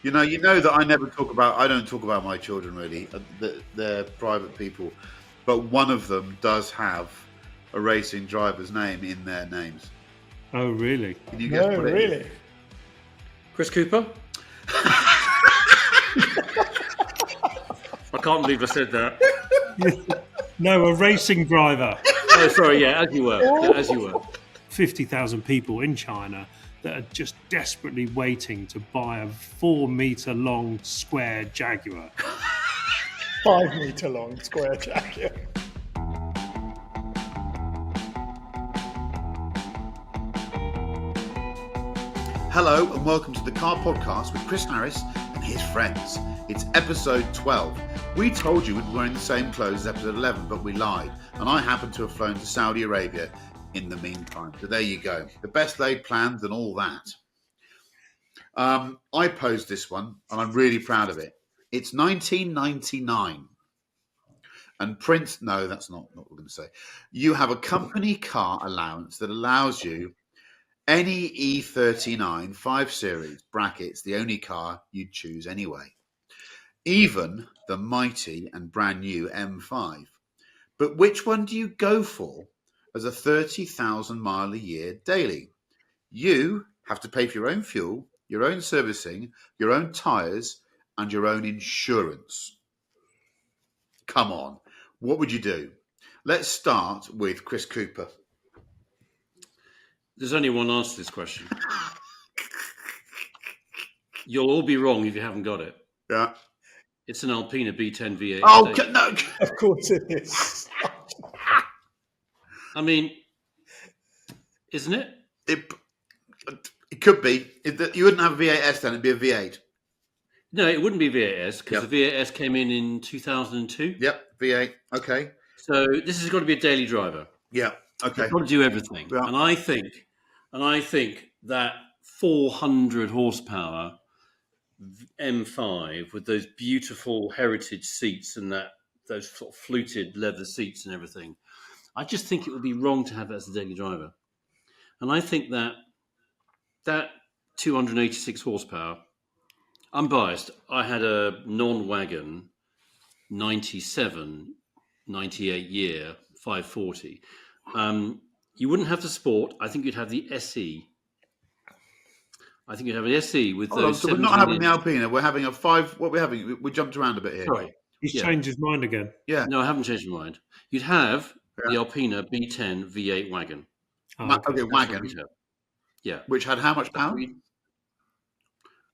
You know that I don't talk about my children really. They're private people, but one of them does have a racing driver's name in their names. Oh, really? Can you guess what it is? Chris Cooper? I can't believe I said that. No, a racing driver. Oh, sorry, yeah, as you were. Yeah, as you were. 50,000 people in China that are just desperately waiting to buy a 4-meter long square Jaguar. 5-meter long square Jaguar. Hello and welcome to the Car Podcast with Chris Harris and his friends. It's episode 12. We told you we'd be wearing the same clothes as episode 11, but we lied. And I happen to have flown to Saudi Arabia in the meantime. So there you go. The best laid plans and all that. I posed this one and I'm really proud of it. It's 1999. And Prince, no, that's not what we're going to say. You have a company car allowance that allows you any E39 5 Series brackets, the only car you'd choose anyway. Even the mighty and brand new M5. But which one do you go for as a 30,000 mile a year daily? You have to pay for your own fuel, your own servicing, your own tyres, and your own insurance. Come on, what would you do? Let's start with Chris Cooper. There's only one answer to this question. You'll all be wrong if you haven't got it. Yeah. It's an Alpina B10 V8. Oh, no. Of course it is. I mean, isn't it? It could be. You wouldn't have a V8S then, it'd be a V8. No, it wouldn't be V8S because the V8S came in 2002. Yep, V8. Okay. So this has got to be a daily driver. Yeah. Okay. You've got to do everything. Yeah. And I think that 400 horsepower M5 with those beautiful heritage seats and those sort of fluted leather seats and everything, I just think it would be wrong to have that as a daily driver. And I think that 286 horsepower, I'm biased. I had a non-wagon 97, 98 year 540. You wouldn't have the Sport. I think you'd have the SE. I think you'd have an SE with those. So we're not having the Alpina. We're having a 5. What we're having? We jumped around a bit here. Sorry. He's changed his mind again. Yeah. No, I haven't changed my mind. You'd have the Alpina B10 V8 wagon. Oh, Okay, wagon. Yeah. Which had how much power?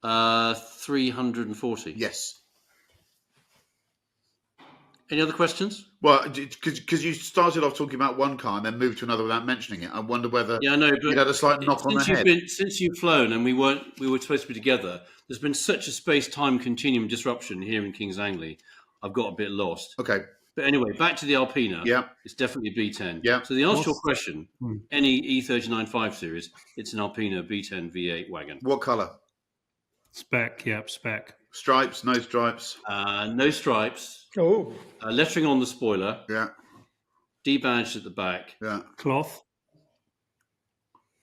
340. Yes. Any other questions? Well, because you started off talking about one car and then moved to another without mentioning it. I wonder whether I know, but you'd had a slight knock on the head. Since you've flown and we were supposed to be together, there's been such a space-time continuum disruption here in Kings Langley. I've got a bit lost. Okay. But anyway, back to the Alpina. Yeah. It's definitely a B10. Yeah. So the answer to your question, any E39 5 Series, it's an Alpina B10 V8 wagon. What colour? Spec, spec. Stripes, no stripes. No stripes. Oh. Lettering on the spoiler. Yeah. Debadged at the back. Yeah. Cloth?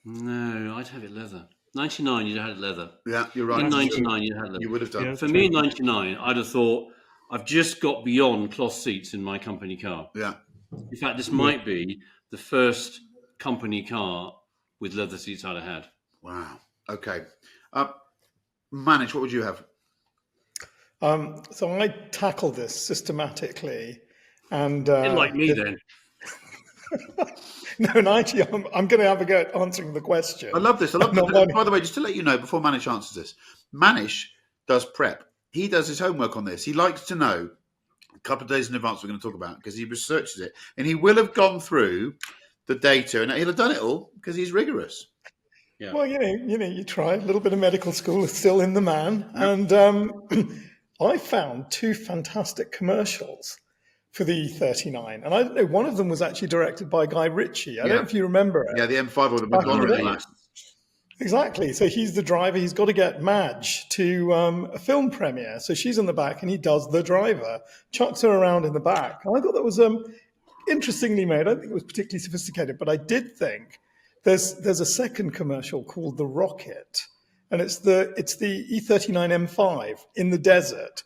No, I'd have it leather. 99, you'd have had it leather. Yeah, you're right. In 99, you'd had leather. You would have done. Yeah. For me, in 99, I'd have thought, I've just got beyond cloth seats in my company car. Yeah. In fact, this might be the first company car with leather seats I'd have had. Wow. Okay. Manish, what would you have? So I tackled this systematically, and Like me, then. No, and actually, I'm going to have a go at answering the question. I love this. By the way, just to let you know, before Manish answers this, Manish does prep. He does his homework on this. He likes to know a couple of days in advance we're going to talk about because he researches it. And he will have gone through the data and he'll have done it all because he's rigorous. Yeah. Well, you try a little bit of medical school is still in the man. And I found 2 fantastic commercials for the E39. And I don't know, one of them was actually directed by Guy Ritchie. I don't know if you remember it. Yeah, the M5 or the Back in the McDonald's. day. Exactly. So he's the driver. He's got to get Madge to a film premiere. So she's in the back and he does the driver, chucks her around in the back. And I thought that was interestingly made. I don't think it was particularly sophisticated, but I did think there's a second commercial called The Rocket. and it's the E39 M5 in the desert.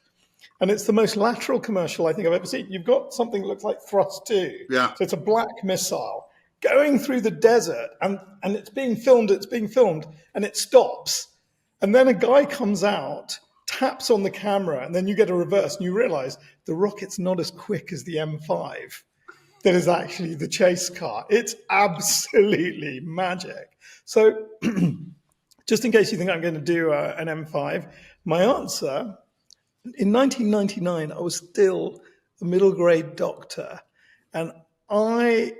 And it's the most lateral commercial I think I've ever seen. You've got something that looks like Thrust 2. Yeah. So it's a black missile going through the desert, and it's being filmed, and it stops. And then a guy comes out, taps on the camera, and then you get a reverse, and you realize the rocket's not as quick as the M5 that is actually the chase car. It's absolutely magic. So just in case you think I'm going to do an M5, my answer, in 1999, I was still a middle grade doctor, and I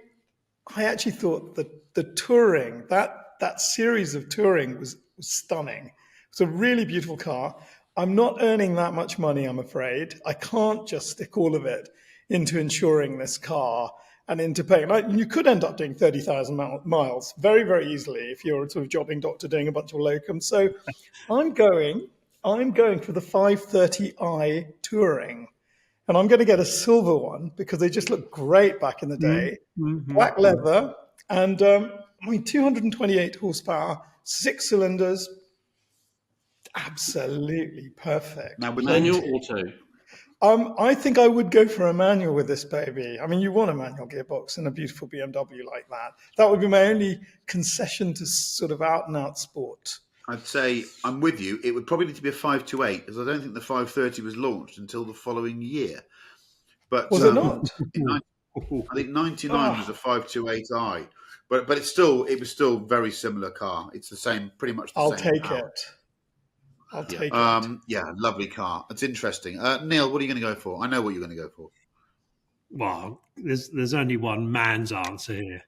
actually thought that the touring, that series of touring was stunning. It's a really beautiful car. I'm not earning that much money, I'm afraid. I can't just stick all of it into insuring this car and into paying. You could end up doing 30,000 miles very, very easily if you're a sort of jobbing doctor doing a bunch of locums. So I'm going for the 530i touring. And I'm going to get a silver one because they just look great back in the day. Mm-hmm. Black leather and 228 horsepower, 6 cylinders, absolutely perfect. Now, with Manual, auto. I think I would go for a manual with this baby. I mean, you want a manual gearbox in a beautiful BMW like that. That would be my only concession to sort of out and out sport. I'd say I'm with you. It would probably need to be a 528 because I don't think the 530 was launched until the following year. But Was it not? I think 99 was a 528i, but it was still very similar car. It's the same, pretty much the I'll same. take power. it. I'll take it. Yeah, lovely car. It's interesting. Neil, what are you going to go for? I know what you're going to go for. Well, there's only one man's answer here.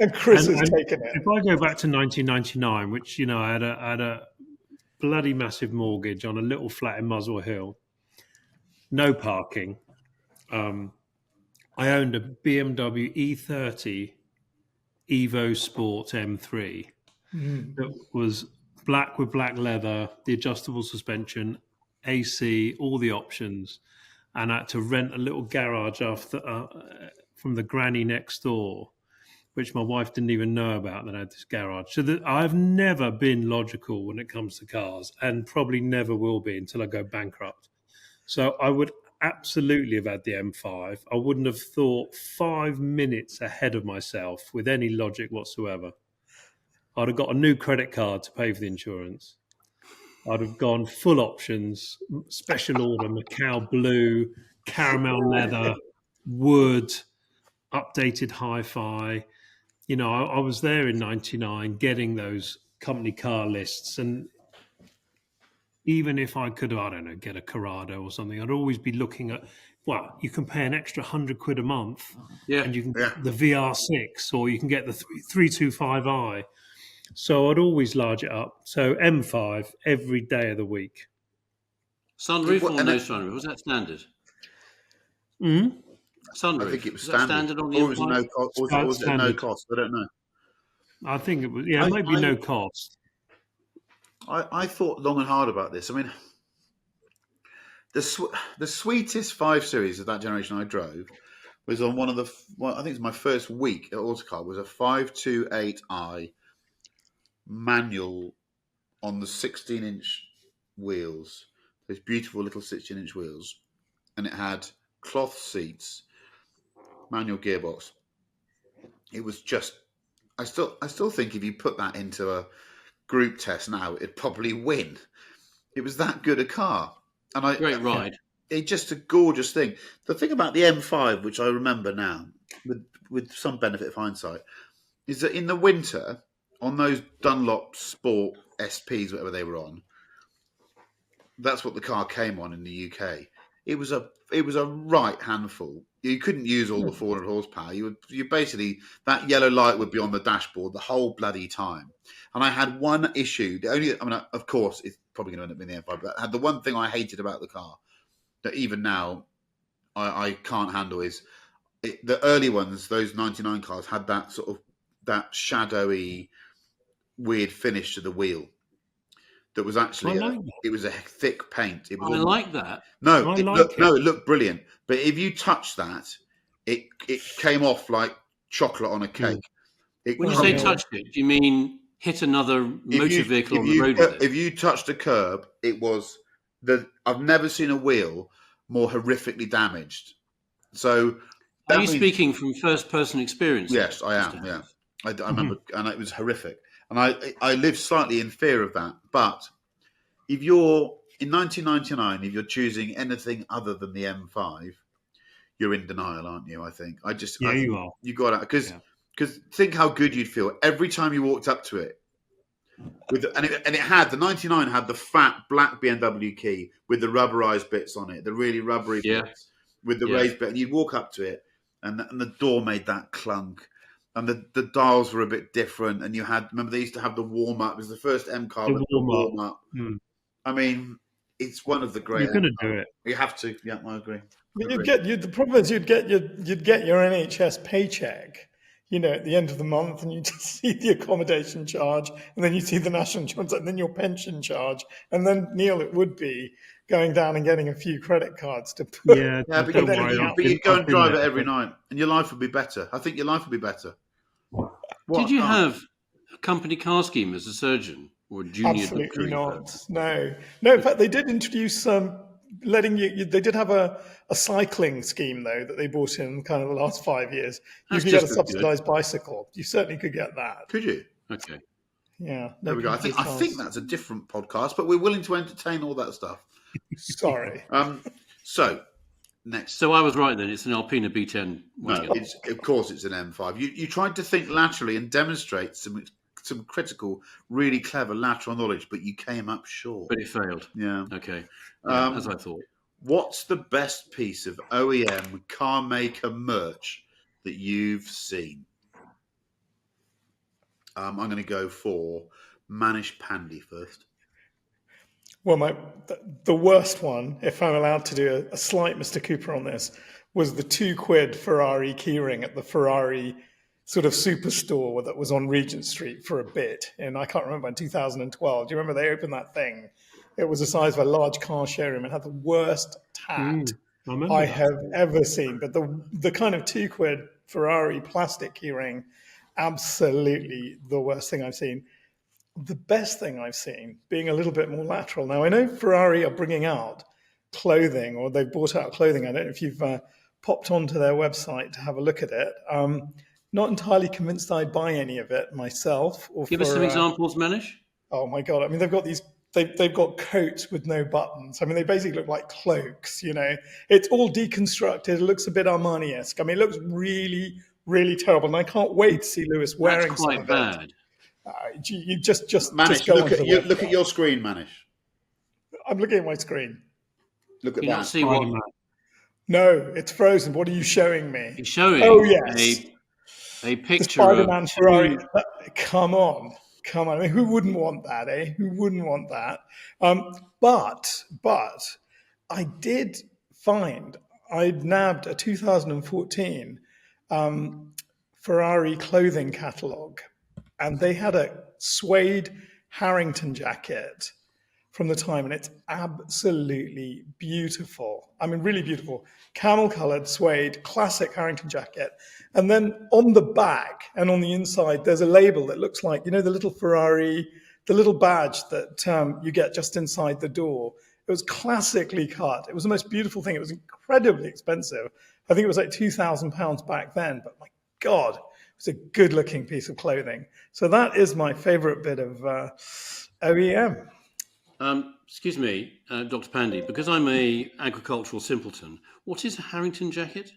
And Chris has taken it. If I go back to 1999, which I had a bloody massive mortgage on a little flat in Muswell Hill, no parking. I owned a BMW E30 Evo Sport M3 that was black with black leather, the adjustable suspension, AC, all the options, and I had to rent a little garage from the granny next door, which my wife didn't even know about, that I had this garage. So I've never been logical when it comes to cars, and probably never will be until I go bankrupt. So I would absolutely have had the M5. I wouldn't have thought 5 minutes ahead of myself with any logic whatsoever. I'd have got a new credit card to pay for the insurance. I'd have gone full options, special order, Macau blue, caramel leather, wood, updated hi-fi. I was there in 99 getting those company car lists. And even if I could, I don't know, get a Corrado or something, I'd always be looking at, well, you can pay an extra £100 a month and you can get the VR6 or you can get the 325i. So I'd always large it up. So M5 every day of the week. Sunroof or no sunroof? Was that standard? Mm-hmm. Sunroof. I think it was standard on the or was it M5? no cost? Or was it no cost? I don't know. I think it was, maybe no cost. I thought long and hard about this. I mean, the sweetest 5 Series of that generation I drove was on one of the, I think it's my first week at Autocar, was a 528i manual on the 16-inch wheels, those beautiful little 16-inch wheels, and it had cloth seats, manual gearbox. It was just, I still think if you put that into a group test now, it'd probably win. It was that good a car. And Great ride. It's just a gorgeous thing. The thing about the M5, which I remember now, with some benefit of hindsight, is that in the winter, on those Dunlop Sport SPs, whatever they were on, that's what the car came on in the UK. It was a right handful. You couldn't use all the 400 horsepower. You basically, that yellow light would be on the dashboard the whole bloody time. And I had one issue. Of course, it's probably going to end up being the M5, but I had the one thing I hated about the car that even now I can't handle is the early ones, those 99 cars, had that sort of, that shadowy, weird finish to the wheel. That was actually it was a thick paint. It was like that. No, it looked brilliant. But if you touch that, it came off like chocolate on a cake. When you say touched it, do you mean hit another motor vehicle on the road with it? If you touched a curb, it was I've never seen a wheel more horrifically damaged. So, are you speaking from first-person experience? Yes, I am. Yeah, I remember, and it was horrific. And I live slightly in fear of that. But if you're in 1999, if you're choosing anything other than the M5, you're in denial, aren't you? I think. You are. You got it because think how good you'd feel every time you walked up to it. It had the 99 had the fat black BMW key with the rubberized bits on it, the really rubbery bits with the raised bit, and you'd walk up to it, and the door made that clunk, and the dials were a bit different, and remember they used to have the warm up. It was the first M car with the warm up. I mean, it's one of the great. You're going to do it. You have to. Yeah, I agree. The problem is you'd get your NHS paycheck, at the end of the month, and you just see the accommodation charge, and then you see the national insurance, and then your pension charge, and then Neil, it would be going down and getting a few credit cards to put. But you'd go and drive it every night, and your life would be better. I think your life would be better. Did you have a company car scheme as a surgeon or a junior? Absolutely not. No. In fact, they did introduce letting you. They did have a cycling scheme though that they brought in kind of the last 5 years. You could get a subsidised bicycle. You certainly could get that. Could you? Okay. Yeah. There we go. I think that's a different podcast, but we're willing to entertain all that stuff. Sorry. So next. So I was right then. It's an Alpina B10 wagon. No, of course it's an M5. You tried to think laterally and demonstrate some critical, really clever lateral knowledge, but you came up short. But it failed. Yeah. Okay. As I thought. What's the best piece of OEM car maker merch that you've seen? I'm going to go for Manish Pandey first. Well, the worst one, if I'm allowed to do a slight Mr. Cooper on this, was the £2 Ferrari keyring at the Ferrari sort of superstore that was on Regent Street for a bit. And I can't remember, in 2012. Do you remember they opened that thing? It was the size of a large car showroom. It had the worst tat I have ever seen. But the kind of £2 Ferrari plastic keyring, absolutely the worst thing I've seen. The best thing I've seen, being a little bit more lateral. Now, I know Ferrari are bringing out clothing, or they've brought out clothing. I don't know if you've popped onto their website to have a look at it. Not entirely convinced I'd buy any of it myself. Give us some examples, Manish. Oh, my God. I mean, they've got these... They've got coats with no buttons. I mean, they basically look like cloaks, It's all deconstructed. It looks a bit Armani-esque. I mean, it looks really, really terrible. And I can't wait to see Lewis wearing That's quite bad. You just Manish, go look at your screen, Manish. I'm looking at my screen. Look at Can you that. not see what? No, it's frozen. What are you showing me? He's showing a picture the Spider-Man of Ferrari. Come on. I mean, who wouldn't want that, eh? Who wouldn't want that? But I did find I'd nabbed a 2014 Ferrari clothing catalogue, and they had a suede Harrington jacket from the time, and it's absolutely beautiful. I mean, really beautiful. Camel-coloured suede, classic Harrington jacket. And then on the back and on the inside, there's a label that looks like, the little Ferrari, the little badge that you get just inside the door. It was classically cut. It was the most beautiful thing. It was incredibly expensive. I think it was like £2,000 back then. But my God, it was a good-looking piece of clothing. So that is my favourite bit of OEM. Excuse me, Dr. Pandey, because I'm a agricultural simpleton. What is a Harrington jacket?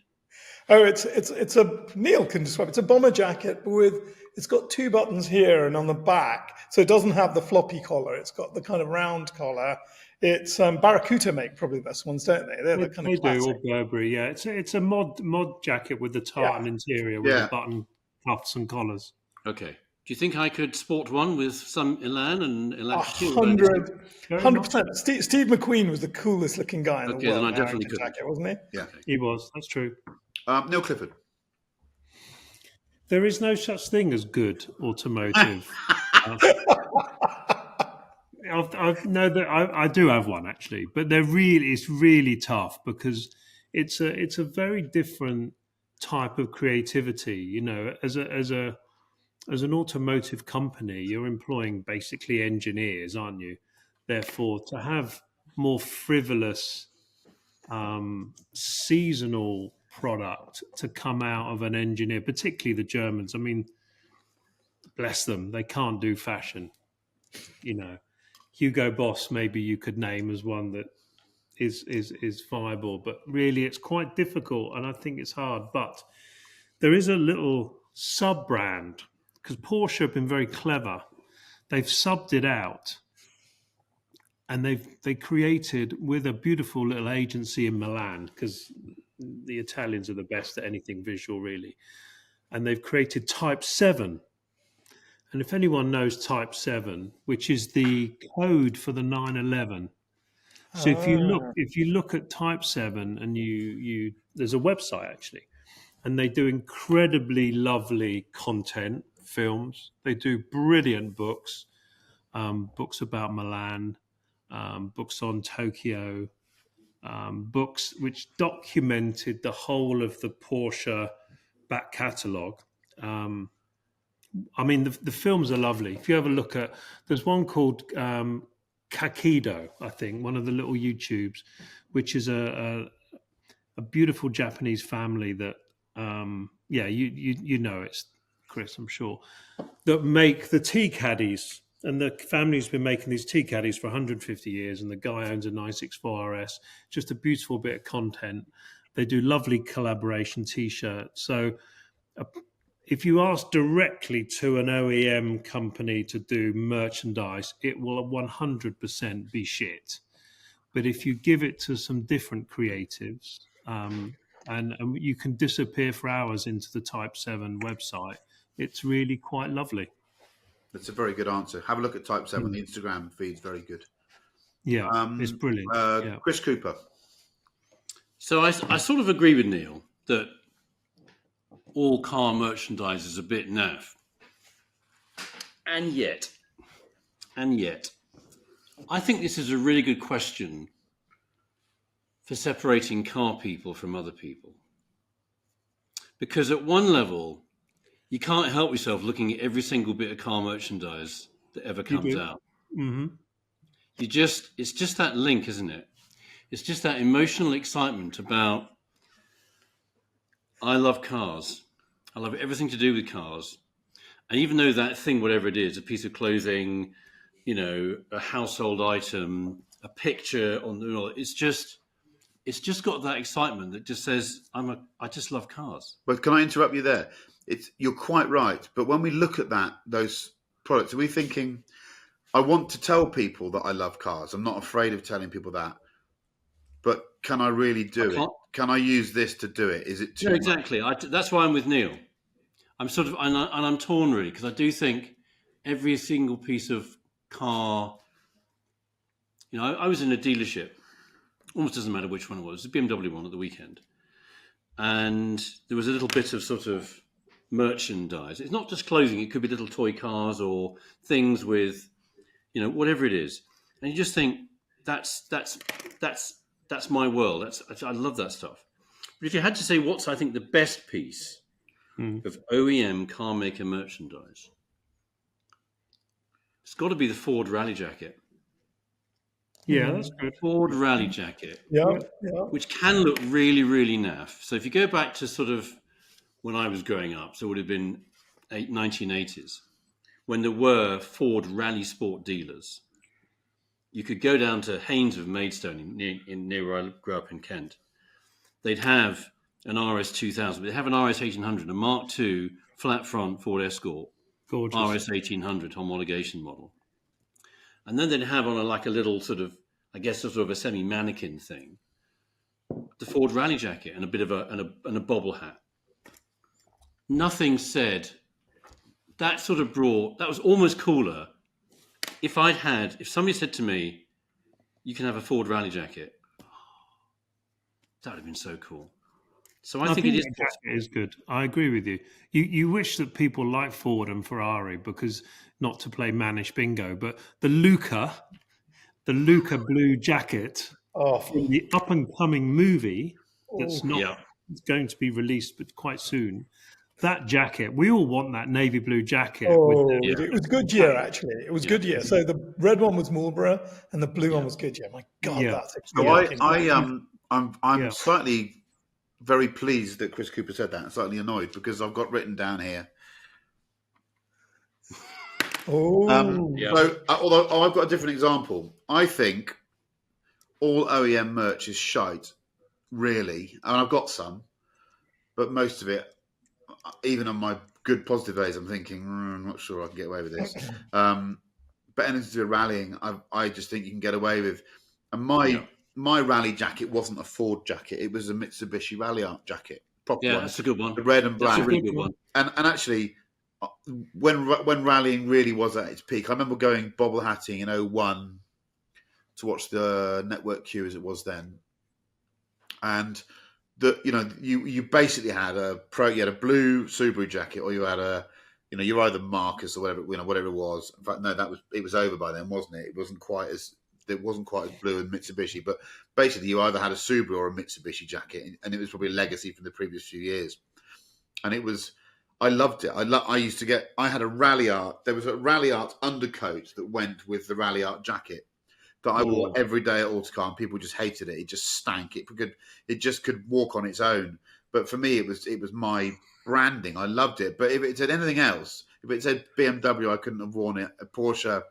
Oh, it's a Neil can describe. It's a bomber jacket, but it's got two buttons here and on the back, so it doesn't have the floppy collar. It's got the kind of round collar. It's Barracuda make probably the best ones, don't they? They're the kind of classic. They do, or Burberry. Yeah, it's a mod jacket with the tartan interior with the button cuffs and collars. Okay. Do you think I could sport one with some elan and elasticity? 100%. Steve McQueen was the coolest looking guy in the world. Okay, then I definitely could. Jacket, wasn't he? Yeah, he was. That's true. Neil Clifford. There is no such thing as good automotive. I do have one actually, but it's really tough because it's a very different type of creativity. As a as an automotive company, you're employing basically engineers, aren't you? Therefore, to have more frivolous seasonal product to come out of an engineer, particularly the Germans. I mean, bless them, they can't do fashion. You know, Hugo Boss, maybe you could name as one that is viable, but really it's quite difficult, and I think it's hard. But there is a little sub brand because Porsche have been very clever. They've subbed it out, and they created with a beautiful little agency in Milan because the Italians are the best at anything visual, really. And they've created Type 7. And if anyone knows Type 7, which is the code for the 911. So if you look at Type 7 and you there's a website actually, and they do incredibly lovely content, films. They do brilliant books, books about Milan, books on Tokyo, books which documented the whole of the Porsche back catalogue. I mean, the films are lovely. If you have a look at, there's one called Kakido, I think, one of the little YouTubes, which is a beautiful Japanese family that, you know it's Chris, I'm sure, that make the tea caddies. And the family's been making these tea caddies for 150 years, and the guy owns a 964 RS. Just a beautiful bit of content. They do lovely collaboration T-shirts. So if you ask directly to an OEM company to do merchandise, it will 100% be shit. But if you give it to some different creatives, and you can disappear for hours into the Type 7 website, it's really quite lovely. That's a very good answer. Have a look at Type 7. The Instagram feed's very good. Yeah, it's brilliant. Chris Cooper. So I sort of agree with Neil that all car merchandise is a bit naff. And yet, I think this is a really good question for separating car people from other people. Because at one level, you can't help yourself looking at every single bit of car merchandise that ever comes out. Mm-hmm. It's just that link, isn't it? It's just that emotional excitement about, I love cars. I love everything to do with cars. And even though that thing, whatever it is, a piece of clothing, you know, a household item, a picture on the, it's just got that excitement that just says, I just love cars. But can I interrupt you there? You're quite right. But when we look at those products, are we thinking, I want to tell people that I love cars. I'm not afraid of telling people that. But can I really do it? Can I use this to do it? Is it too much? Exactly. That's why I'm with Neil. I'm sort of, and I'm torn really, because I do think every single piece of car, you know, I was in a dealership, almost doesn't matter which one it was, a BMW one at the weekend. And there was a little bit of sort of merchandise. It's not just clothing, it could be little toy cars or things with, you know, whatever it is. And you just think, that's my world. I love that stuff. But if you had to say what's, I think, the best piece of OEM car maker merchandise, it's got to be the Ford Rally Jacket. Yeah, that's good. Ford Rally Jacket. Yeah. Which can look really, really naff. So if you go back to sort of when I was growing up, so it would have been 1980s, when there were Ford Rally Sport dealers, you could go down to Haynes of Maidstone near where I grew up in Kent. They'd have an RS 2000, they'd have an RS 1800, a Mark II flat front Ford Escort, Gorgeous. RS 1800 homologation model. And then they'd have on a little sort of, I guess, sort of a semi-mannequin thing, the Ford Rally Jacket and a bit of a bobble hat. Nothing said. That sort of that was almost cooler. If somebody said to me, you can have a Ford Rally Jacket, that would have been so cool. So I think it is. Jacket is good. I agree with you. You wish that people like Ford and Ferrari, because not to play mannish bingo, but the Luca blue jacket from the up and coming movie that's not going to be released, but quite soon. that jacket, we all want that navy blue jacket. Oh, Yeah. it was Goodyear, actually. It was Goodyear. So the red one was Marlboro and the blue one was Goodyear. My God, Yeah. that's a So good I'm Yeah. slightly very pleased that Chris Cooper said that, and slightly annoyed because I've got written down here. Oh, Yeah. So, although I've got a different example, I think all OEM merch is shite, really. And I've got some, but most of it, even on my good positive days, I'm thinking, I'm not sure I can get away with this. But anything to do with rallying, I just think you can get away with. And my rally jacket wasn't a Ford jacket; it was a Mitsubishi Rally Art jacket, proper Yeah, one, that's a good one. the red and black. That's a really good one. And actually, when rallying really was at its peak, I remember going bobble hatting in 01 to watch the Network Q as it was then, and you basically had you had a blue Subaru jacket, or you had you're either Marcus or whatever it was. In fact, no, it was over by then, wasn't it? It wasn't quite as blue in Mitsubishi, but basically you either had a Subaru or a Mitsubishi jacket, and it was probably a legacy from the previous few years. And I loved it. I had a Rally Art. There was a Rally Art undercoat that went with the Rally Art jacket that I wore every day at Autocar, and people just hated it. It just stank. It just could walk on its own. But for me, it was my branding. I loved it. But if it said anything else, if it said BMW, I couldn't have worn it. A Porsche,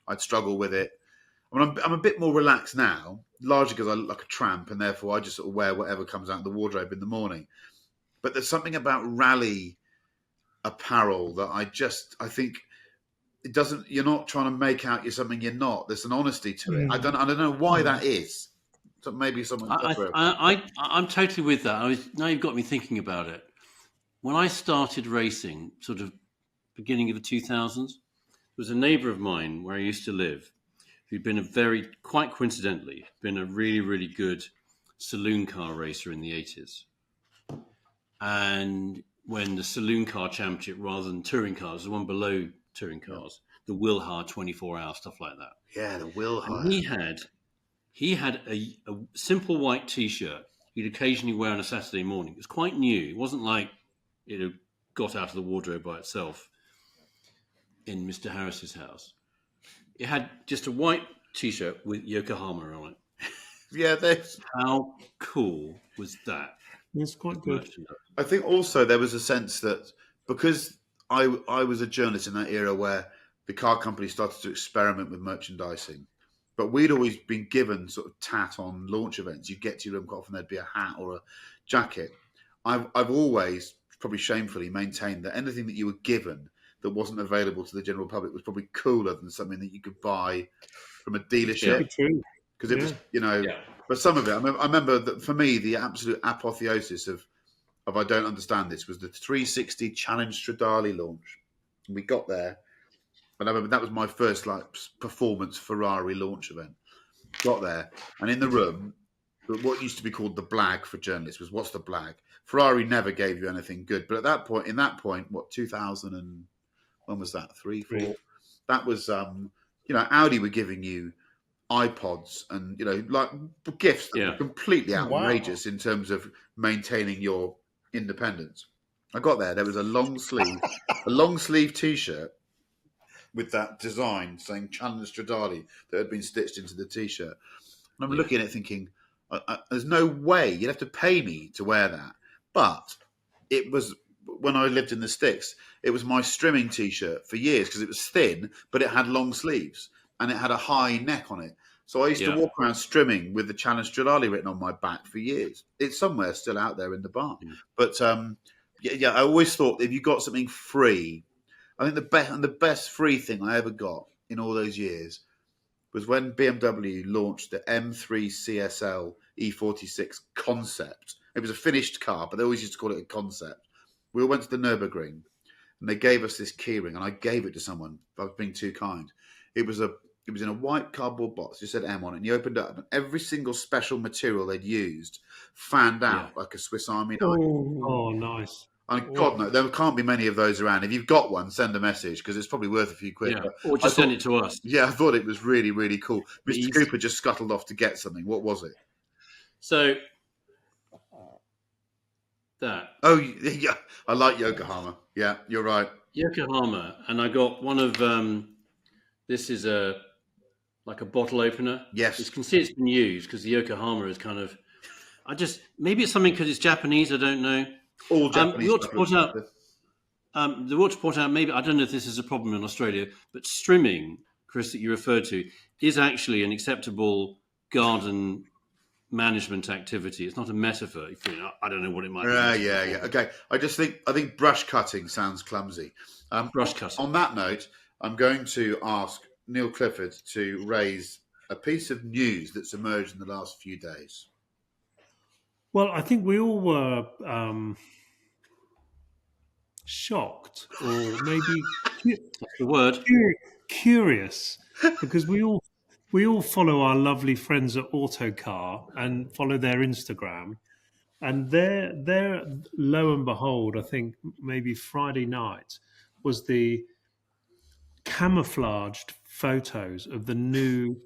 I'd struggle with it. I mean, I'm a bit more relaxed now, largely because I look like a tramp, and therefore I just sort of wear whatever comes out of the wardrobe in the morning. But there's something about rally apparel that I think it doesn't. You're not trying to make out you're something you're not. There's an honesty to it. I don't know why that is. So maybe someone. I'm totally with that. Now you've got me thinking about it. When I started racing, sort of beginning of the 2000s, there was a neighbour of mine where I used to live, who'd been quite coincidentally, been a really, really good saloon car racer in the 80s. And when the saloon car championship, rather than touring cars, the one below touring cars, the Wilhar 24-hour, stuff like that. Yeah, the Wilhar. And he had a simple white T-shirt he'd occasionally wear on a Saturday morning. It was quite new. It wasn't like it had got out of the wardrobe by itself in Mr. Harris's house. It had just a white T-shirt with Yokohama on it. Yeah, how cool was that? It's quite good. I think also there was a sense that because I was a journalist in that era where the car company started to experiment with merchandising, but we'd always been given sort of tat on launch events. You'd get to your room quite often, there'd be a hat or a jacket. I've always, probably shamefully, maintained that anything that you were given that wasn't available to the general public was probably cooler than something that you could buy from a dealership. Because it was, but some of it, I remember that for me, the absolute apotheosis of I don't understand this was the 360 Challenge Stradale launch. And we got there, and I remember that was my first performance Ferrari launch event. Got there, and in the room, what used to be called the blag for journalists was what's the blag? Ferrari never gave you anything good, but in that point, what 2000 and when was that? 3, 4. That was Audi were giving you iPods and like gifts that were completely outrageous in terms of maintaining your independence. I got there was a long sleeve T-shirt with that design saying Challenge Stradale that had been stitched into the T-shirt. And I'm looking at it thinking, there's no way you'd have to pay me to wear that. But it was when I lived in the sticks. It was my strimming T-shirt for years because it was thin, but it had long sleeves. And it had a high neck on it. So I used to walk around strimming with the Challenge Stradale written on my back for years. It's somewhere still out there in the barn. But I always thought if you got something free, I think the best free thing I ever got in all those years was when BMW launched the M3 CSL E46 concept. It was a finished car, but they always used to call it a concept. We all went to the Nürburgring, and they gave us this keyring, and I gave it to someone. I was being too kind. It was in a white cardboard box. It said M on it, and you opened it up, and every single special material they'd used fanned out like a Swiss Army knife. Oh, nice. And God, no, there can't be many of those around. If you've got one, send a message because it's probably worth a few quid. Yeah. Or just send it to us. Yeah, I thought it was really, really cool. Mr. Cooper just scuttled off to get something. What was it? So that. Oh, yeah. I like Yokohama. Yeah, you're right. Yokohama, and I got one of this is like a bottle opener. Yes. You can see it's been used because the Yokohama is kind of. Maybe it's something because it's Japanese. I don't know. All Japanese We ought to stuff looks point out. like The ought to point out. Maybe I don't know if this is a problem in Australia, but strimming, Chris, that you referred to, is actually an acceptable garden management activity. It's not a metaphor. I don't know what it might be. Yeah. Okay. I think brush cutting sounds clumsy. Brush cutting. On that note, I'm going to ask Neil Clifford to raise a piece of news that's emerged in the last few days. Well, I think we all were shocked, or maybe That's the word. curious, because we all follow our lovely friends at Autocar and follow their Instagram, and they're lo and behold, I think maybe Friday night was the camouflaged photos of the new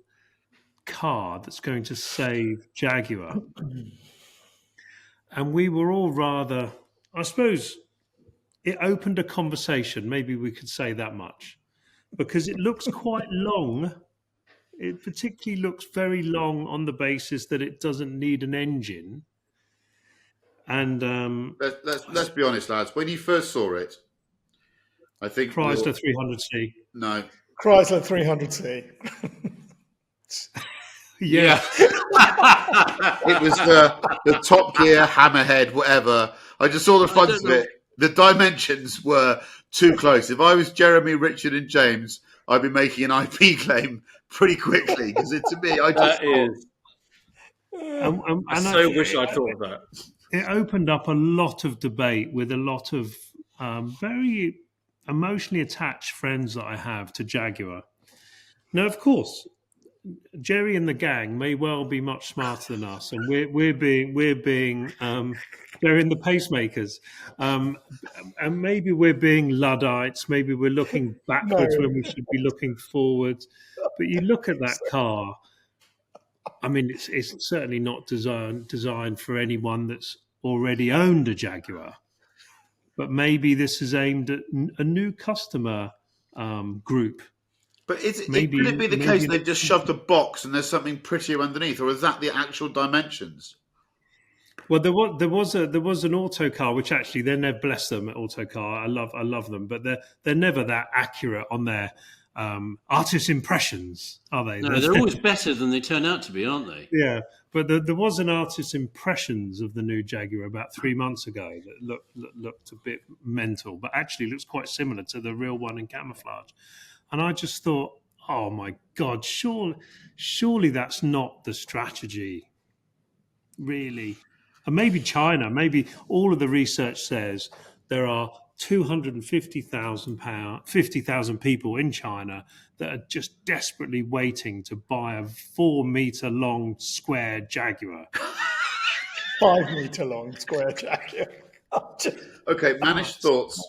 car that's going to save Jaguar. And we were all rather, I suppose, it opened a conversation. Maybe we could say that much, because it looks quite long. It particularly looks very long on the basis that it doesn't need an engine. And Let's be honest, lads. When you first saw it, I think Chrysler 300C. No, Chrysler 300C. Yeah. it was the Top Gear, Hammerhead, whatever. I just saw the front of it. The dimensions were too close. If I was Jeremy, Richard, and James, I'd be making an IP claim pretty quickly, because to me, I just I wish I thought of that. It opened up a lot of debate with a lot of very emotionally attached friends that I have to Jaguar. Now, of course, Jerry and the gang may well be much smarter than us, and we're being they're in the pacemakers, and maybe we're being Luddites. Maybe we're looking backwards when we should be looking forwards. But you look at that car. I mean, it's certainly not designed for anyone that's already owned a Jaguar. But maybe this is aimed at a new customer group. But could it be the case they've just shoved a box and there's something prettier underneath, or is that the actual dimensions? Well, there was an Autocar, which actually bless them at Autocar. I love them, but they're never that accurate on their artist impressions, are they? No, they're always better than they turn out to be, aren't they? Yeah, but there was an artist's impressions of the new Jaguar about 3 months ago that looked a bit mental, but actually looks quite similar to the real one in camouflage. And I just thought, oh my God, surely that's not the strategy, really. And maybe China, maybe all of the research says there are 250,000 people in China that are just desperately waiting to buy a 4-meter long square Jaguar. 5-meter long square Jaguar. Okay, managed thoughts.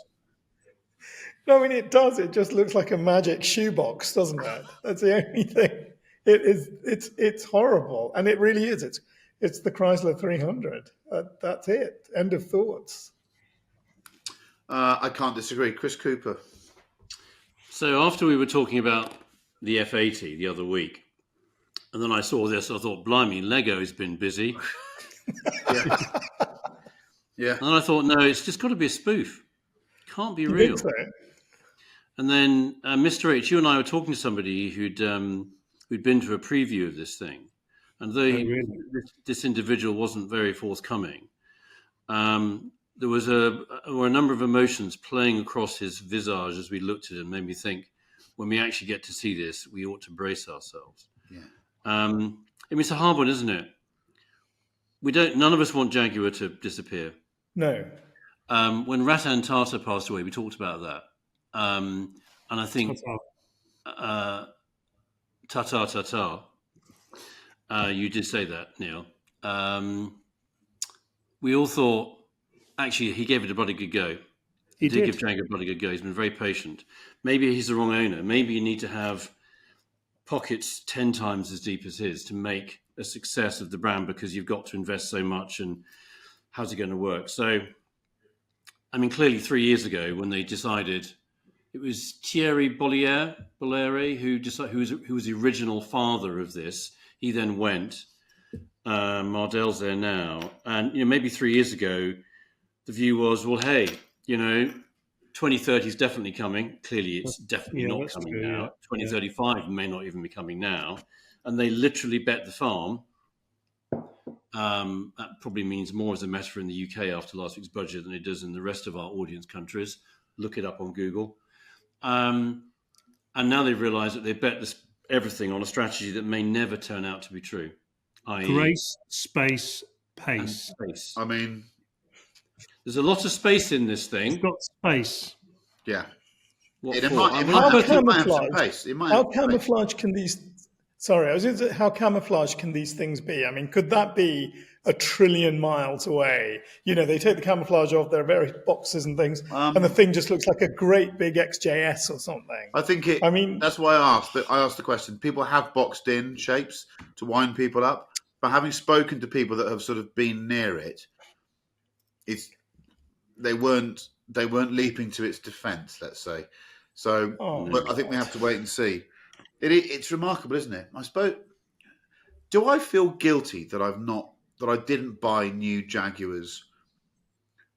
No, I mean, it does. It just looks like a magic shoebox, doesn't it? That's the only thing. It is. It's horrible, and it really is. It's the Chrysler 300. That's it. End of thoughts. I can't disagree. Chris Cooper. So after we were talking about the F80 the other week, and then I saw this, I thought, blimey, Lego's been busy. Yeah. And then I thought, no, it's just got to be a spoof. Can't be real. So? And then, Mr. H, you and I were talking to somebody who'd been to a preview of this thing, and though this individual wasn't very forthcoming, there were a number of emotions playing across his visage as we looked at it, and made me think, when we actually get to see this, we ought to brace ourselves. Yeah. I mean, it's a hard one, isn't it? None of us want Jaguar to disappear. No. When Ratan Tata passed away, we talked about that. And I think Tata, you did say that, Neil. We all thought, actually, he gave it a bloody good go. He did give Jaguar a bloody good go. He's been very patient. Maybe he's the wrong owner. Maybe you need to have pockets 10 times as deep as his to make a success of the brand, because you've got to invest so much and how's it going to work? So, I mean, clearly 3 years ago when they decided, it was Thierry Bolloré who was the original father of this. He then went. Mardel's there now, and maybe 3 years ago, the view was, well, hey, 2030 is definitely coming. Clearly, it's definitely not coming true, now. yeah. 2035 may not even be coming now, and they literally bet the farm. That probably means more as a matter in the UK after last week's budget than it does in the rest of our audience countries. Look it up on Google. And now they've realised that they bet everything on a strategy that may never turn out to be true. Grace, space, pace. Space. I mean, There's a lot of space in this thing. It's got space. yeah. What It for? might How have some camouflage? pace. It might How have some pace. camouflage can these? Sorry, I was going to say, how camouflage can these things be? I mean, could that be 1 trillion miles away? They take the camouflage off their various boxes and things, and the thing just looks like a great big XJS or something. I think that's why I asked the question. People have boxed in shapes to wind people up, but having spoken to people that have sort of been near it, they weren't leaping to its defence, let's say. So, but I think we have to wait and see. It's remarkable, isn't it? I suppose. Do I feel guilty that I didn't buy new Jaguars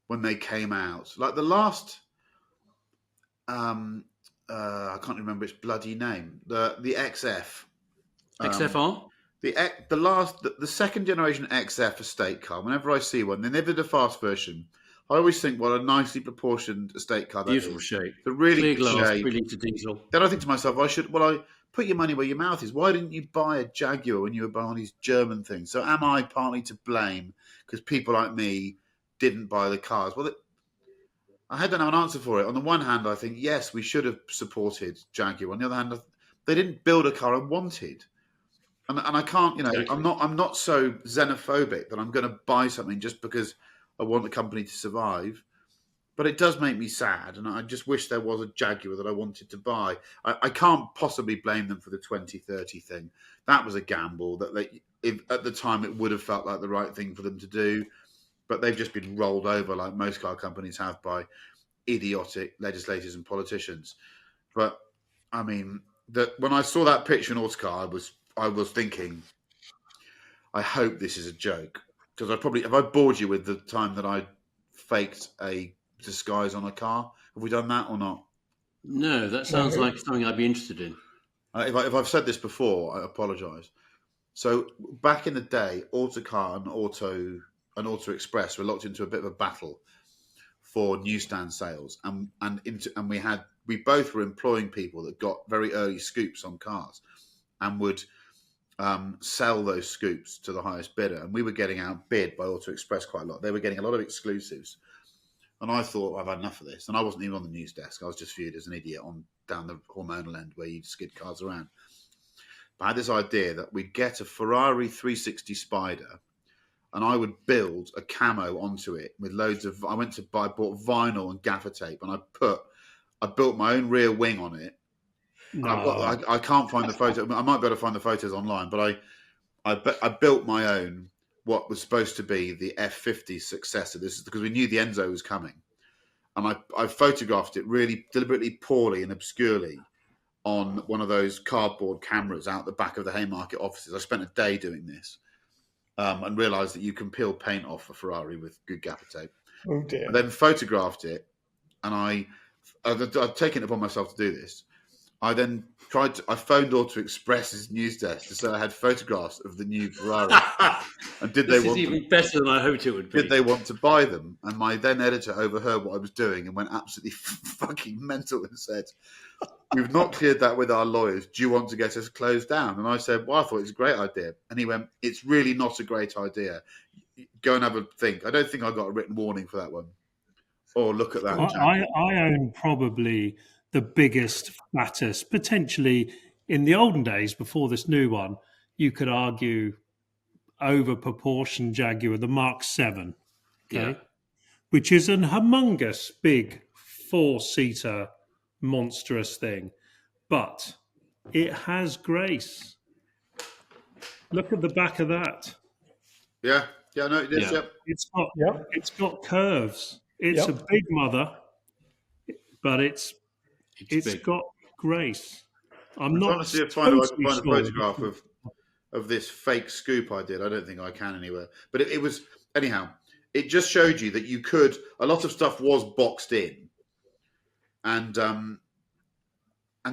when they came out? Like the last, I can't remember its bloody name. The XF. XFR? The second generation XF estate car. Whenever I see one, they never did a fast version. I always think, what a nicely proportioned estate car. Beautiful shape. The really clear glass, shape. 3-litre diesel. Then I think to myself, I put your money where your mouth is. Why didn't you buy a Jaguar when you were buying these German things? So am I partly to blame because people like me didn't buy the cars? Well, I don't have an answer for it. On the one hand, I think, yes, we should have supported Jaguar. On the other hand, they didn't build a car I wanted. And I can't, Exactly. I'm not so xenophobic that I'm going to buy something just because I want the company to survive. But it does make me sad, and I just wish there was a Jaguar that I wanted to buy. I can't possibly blame them for the 2030 thing. That was a gamble that at the time it would have felt like the right thing for them to do, but they've just been rolled over like most car companies have by idiotic legislators and politicians. But I mean, when I saw that picture in Autocar, I was thinking, I hope this is a joke, because have I bored you with the time that I faked a disguise on a car? Have we done that or not? No, that sounds like something I'd be interested in. If I've said this before, I apologise. So back in the day, Autocar and Auto Express were locked into a bit of a battle for newsstand sales, and we both were employing people that got very early scoops on cars and would sell those scoops to the highest bidder, and we were getting outbid by Auto Express quite a lot. They were getting a lot of exclusives. And I thought, I've had enough of this. And I wasn't even on the news desk. I was just viewed as an idiot down the hormonal end where you'd skid cars around. But I had this idea that we'd get a Ferrari 360 Spider and I would build a camo onto it with loads of... I bought vinyl and gaffer tape, and I built my own rear wing on it. No. I can't find the photo. I might be able to find the photos online, but I built my own, what was supposed to be the F50 successor. This is because we knew the Enzo was coming. And I photographed it really deliberately poorly and obscurely on one of those cardboard cameras out the back of the Haymarket offices. I spent a day doing this and realised that you can peel paint off a Ferrari with good gaffer tape. Oh dear. And then photographed it, and I'd taken it upon myself to do this. I then I phoned Auto Express's news desk to say I had photographs of the new Ferrari. And This is even better than I hoped it would be. Did they want to buy them? And my then editor overheard what I was doing and went absolutely fucking mental and said, "We've not cleared that with our lawyers. Do you want to get us closed down?" And I said, "Well, I thought it was a great idea." And he went, "It's really not a great idea. Go and have a think." I don't think I got a written warning for that one. Oh, look at that. I own probably the biggest, fattest, potentially in the olden days before this new one, you could argue over proportion Jaguar, the Mark 7, okay, which is an humongous, big 4-seater, monstrous thing, but it has grace. Look at the back of that. Yeah, Yeah, no, it is. Yeah. Yeah. It's got curves. It's a Yep. big mother, but it's big. got grace. I'm I'm trying not to see if I can totally find a sure. photograph of this fake scoop I did. I don't think I can anywhere. But it was anyhow. It just showed you that you could. A lot of stuff was boxed in, and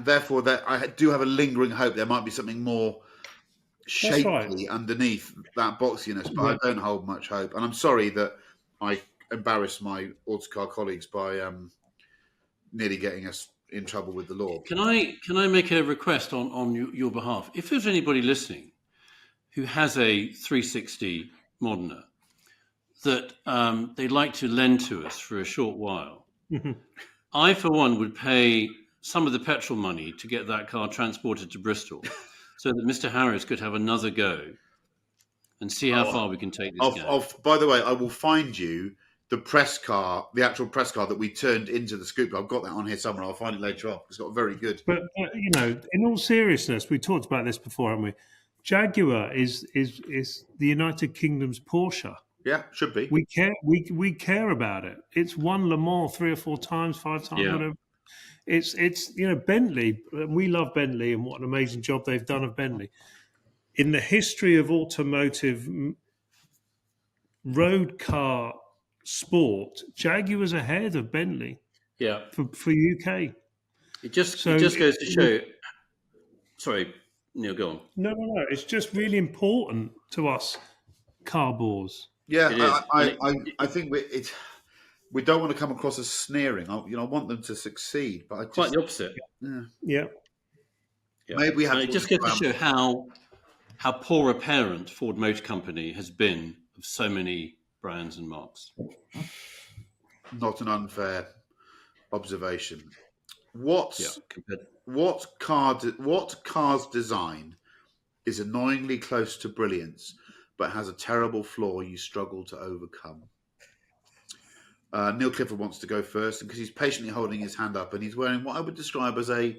therefore that I do have a lingering hope there might be something more That's right. shapely underneath that boxiness. But Yeah. I don't hold much hope, and I'm sorry that I embarrassed my autocar colleagues by nearly getting us in trouble with the law. Can I make a request on your behalf? If there's anybody listening who has a 360 Moderna that they'd like to lend to us for a short while, I, for one, would pay some of the petrol money to get that car transported to Bristol so that Mr. Harris could have another go and see how far we can take this game. By the way, I will find you the press car, the actual press car that we turned into the scoop. I've got that on here somewhere. I'll find it later on. It's got a very good. But you know, in all seriousness, we talked about this before, haven't we? Jaguar is the United Kingdom's Porsche. Yeah, should be. We care. We care about it. It's won Le Mans 3 or 4 times, 5 times, Yeah. whatever. It's you know, Bentley. We love Bentley, and what an amazing job they've done of Bentley. In the history of automotive road car sport, Jaguar's ahead of Bentley Yeah. for UK. It just So goes to show. Sorry, Neil, go on. No. It's just really important to us car bores. Yeah, It is. I think we don't want to come across as sneering. I want them to succeed, but I just, Quite the opposite. Yeah. Yeah. Maybe we have And it to just goes to show how poor a parent Ford Motor Company has been of so many brands and marks. not an unfair observation. What Compared. car's design is annoyingly close to brilliance, but has a terrible flaw you struggle to overcome? Neil Clifford wants to go first because he's patiently holding his hand up and he's wearing what I would describe as a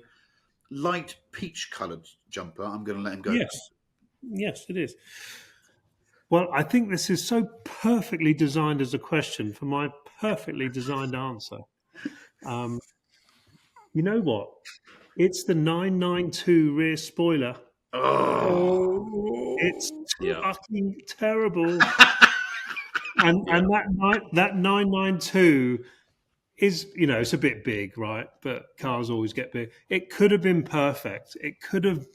light peach-coloured jumper. I'm going to let him go. Yes, it is. Well, I think this is so perfectly designed as a question for my perfectly designed answer. You know what? It's the 992 rear spoiler. Oh, It's fucking terrible. and that 992 is, you know, it's a bit big, right? But cars always get big. It could have been perfect. It could have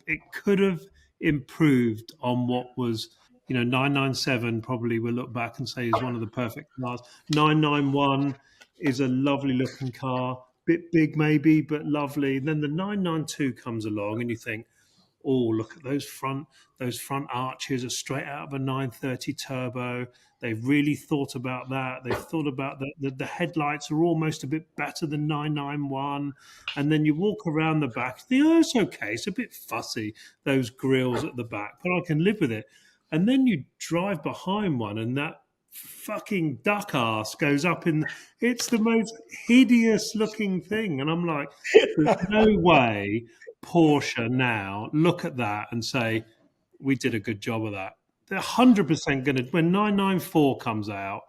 improved on what was, you know, 997 probably we'll look back and say is one of the perfect cars. 991 is a lovely looking car, bit big maybe, but lovely. And then the 992 comes along and you think, oh, look at those front arches are straight out of a 930 turbo. They've really thought about that. They've thought about the headlights are almost a bit better than 991. And then you walk around the back, you think, oh, it's okay. It's a bit fussy, those grills at the back, but I can live with it. And then you drive behind one and that fucking duck ass goes up in. It's the most hideous looking thing. And I'm like, there's no way Porsche now look at that and say, we did a good job of that. They're 100% going to, when 994 comes out,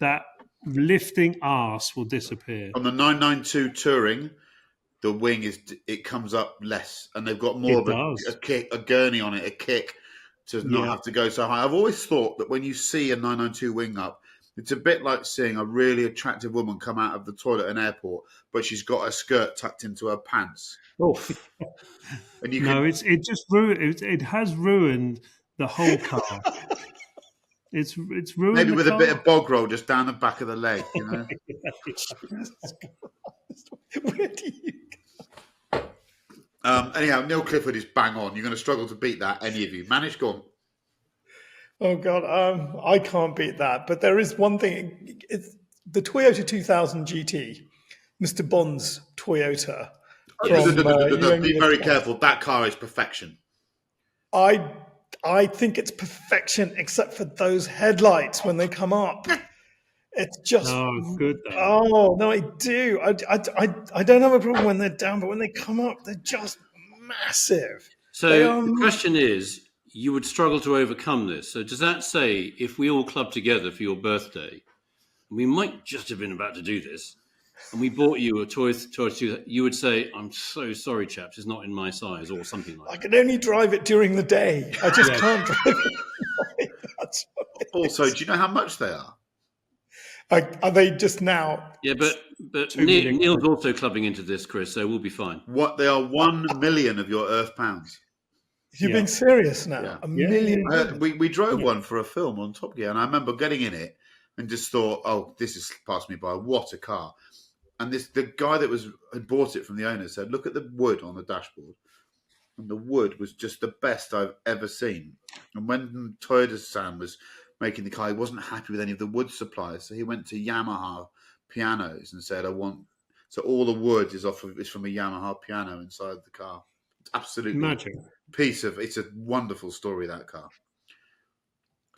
that lifting arse will disappear. on the 992 Touring, the wing it comes up less, and they've got more a gurney on it, a kick to not have to go so high. I've always thought that when you see a 992 wing up, it's a bit like seeing a really attractive woman come out of the toilet at an airport, but she's got her skirt tucked into her pants. Oh, And you it just ruined. It has ruined the whole car. It's ruined. maybe the with car. a bit of bog roll just down the back of the leg, you know. Where do you go? Anyhow, Neil Clifford is bang on. You're going to struggle to beat that, any of you. Manage, go on. Oh God, I can't beat that. But there is one thing. It's the Toyota 2000 GT, Mr. Bond's Toyota. Be very careful. That car is perfection. I think it's perfection, except for those headlights when they come up. It's just it's good though. Oh no, I do. I don't have a problem when they're down, but when they come up, they're just massive. so the question is, you would struggle to overcome this. So does that say if we all clubbed together for your birthday, and we might just have been about to do this, and we bought you a toy, you would say, "I'm so sorry, chaps, it's not in my size," or something like I that. can only drive it during the day. I just Yeah. can't drive it at night. That's what it Also, is. do you know how much they are? Are they just now? Yeah, but million. Neil's also clubbing into this, Chris, so we'll be fine. What they are 1 million of your Earth pounds. You're Yeah. being serious now? Yeah. A million? We drove Yeah. one for a film on Top Gear, and I remember getting in it and just thought, "Oh, this has passed me by. What a car!" And the guy that had bought it from the owner said, "Look at the wood on the dashboard," and the wood was just the best I've ever seen. And when Toyota-san was making the car, he wasn't happy with any of the wood suppliers, so he went to Yamaha pianos and said, "I want." So all the wood is from a Yamaha piano inside the car. It's absolutely Magic. It's a wonderful story, that car.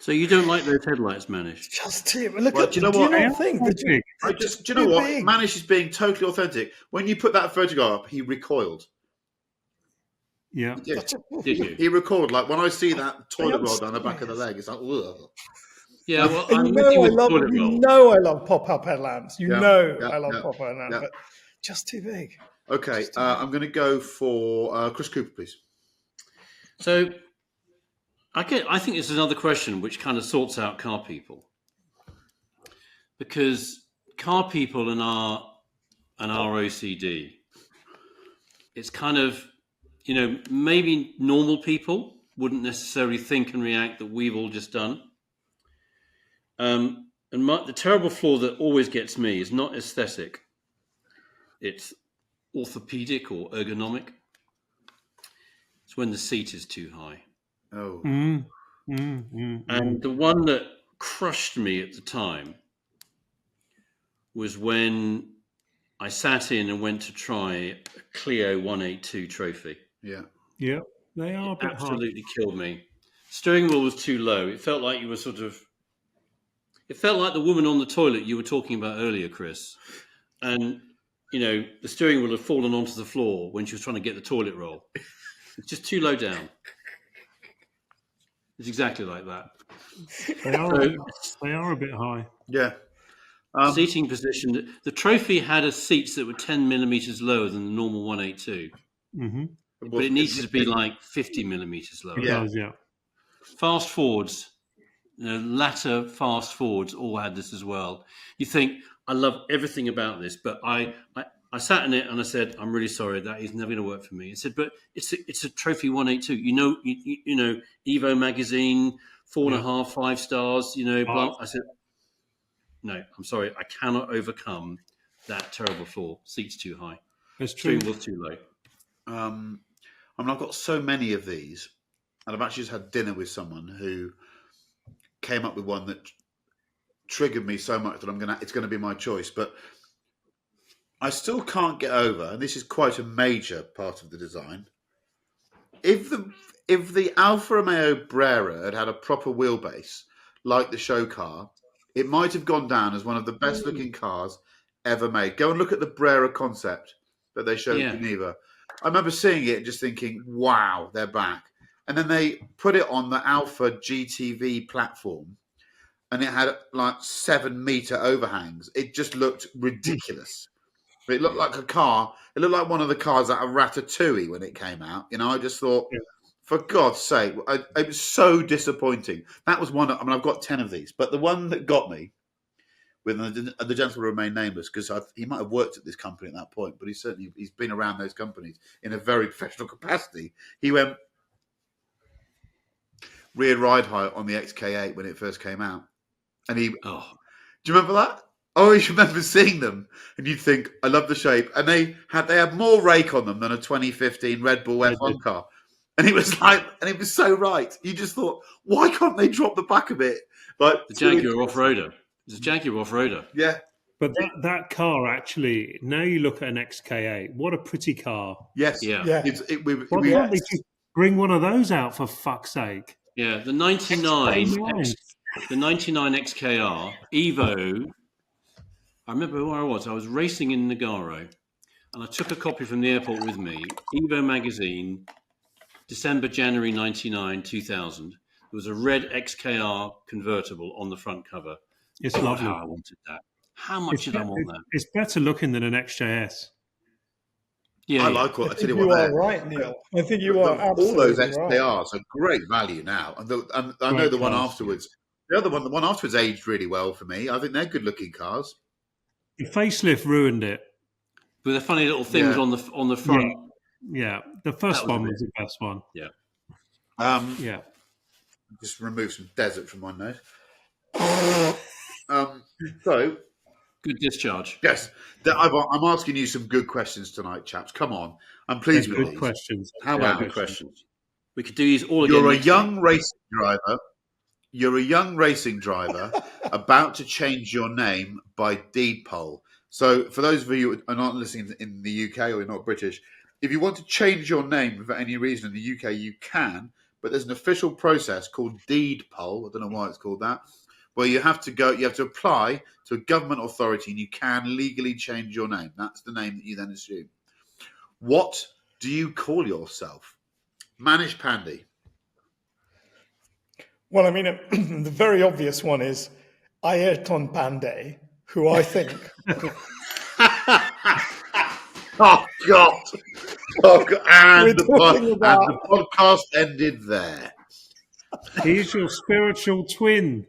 So you don't like those headlights, Manish? Just to look Well, at. do you know Do you what? not think that Big. Do you know what? big. Manish is being totally authentic. When you put that photograph up, he recoiled. Yeah. Yeah. Did you? He recoiled. Like when I see that toilet am roll down the back of the serious. leg, it's like, ugh. Yeah, well, And I'm you with you know I with love. toilet You roll. know I love pop-up headlamps. You Yeah, know yeah, I love yeah, pop-up headlamps, yeah. but just too big. Okay, I'm going to go for Chris Cooper, please. So I think it's another question which kind of sorts out car people, because car people and our OCD, it's kind of, maybe normal people wouldn't necessarily think and react that we've all just done. And the terrible flaw that always gets me is not aesthetic; it's orthopedic or ergonomic. It's when the seat is too high. Oh, And the one that crushed me at the time was when I sat in and went to try a Clio 182 trophy. yeah. Yeah. They are a bit hard. Absolutely killed me. Steering wheel was too low. It felt like you were it felt like the woman on the toilet you were talking about earlier, Chris. And, the steering wheel had fallen onto the floor when she was trying to get the toilet roll. It's just too low down. It's exactly like that. They are a bit high. Yeah. Seating position. The trophy had seats that were 10 millimeters lower than the normal 182. Mm-hmm. But it needed to be like 50 millimeters lower. It does, yeah. Fast Fords, latter fast Fords all had this as well. You think, I love everything about this, but I sat in it and I said, I'm really sorry, that is never going to work for me. It said, but it's a trophy 182. You know, Evo magazine, 4.5, 5 stars. Blah. I said, no, I'm sorry, I cannot overcome that terrible flaw. Seats too high. It's true. Steering wheel too low. I've got so many of these, and I've actually just had dinner with someone who came up with one that triggered me so much that it's going to be my choice. But I still can't get over, and this is quite a major part of the design. If the Alfa Romeo Brera had a proper wheelbase like the show car, it might have gone down as one of the best looking cars ever made. Go and look at the Brera concept that they showed in Geneva. I remember seeing it and just thinking, wow, they're back. And then they put it on the Alpha GTV platform, and it had like 7-meter overhangs. It just looked ridiculous. It looked like a car. It looked like one of the cars out of Ratatouille when it came out. I just thought, for God's sake, it was so disappointing. That was one. I've got 10 of these, but the one that got me, with the gentleman remain nameless because he might have worked at this company at that point, but he's been around those companies in a very professional capacity. He went rear ride height on the XK8 when it first came out, and do you remember that? I always remember seeing them, and you'd think, I love the shape, and they had more rake on them than a 2015 Red Bull F1 car, and it was so right. You just thought, why can't they drop the back of it like the Jaguar off-roader? It's a Jaguar off-roader. Yeah. But that car actually, now you look at an XK8, what a pretty car. Yes. Yeah. Why can't they just bring one of those out for fuck's sake? Yeah, the 99 XKR Evo. I remember where I was. I was racing in Nagaro, and I took a copy from the airport with me. Evo magazine, December, January 99, 2000. There was a red XKR convertible on the front cover. It's God, lovely. how I wanted that. How much did I want that? It's better looking than an XJS. Yeah, I yeah. like what I tell you You what. are there- right, Neil. I think you are all those absolutely right. XKRs are great value now, and I know Great the one cars, afterwards. The one afterwards aged really well for me. I think they're good-looking cars. The facelift ruined it. With the funny little things Yeah. on the front. Yeah. The first That was a one bit- was the best one. Yeah. Yeah. Just remove some desert from my nose. So Good discharge. yes, I'm asking you some good questions tonight, chaps. Come on, I'm pleased with Good these. questions. How Yeah, about good it? questions. We could do these all again. You're a next young week. racing driver. You're a young racing driver about to change your name by deed poll. So, for those of you who are not listening in the UK or you're not British, if you want to change your name for any reason in the UK, you can. But there's an official process called deed poll. I don't know why it's called that. Where you have to apply to a government authority, and you can legally change your name. That's the name that you then assume. What do you call yourself? Manish Pandey. Well, I mean, the very obvious one is Ayrton Pandey, who I think Oh God! Oh, God. And We're talking about- the podcast ended there. He's your spiritual twin.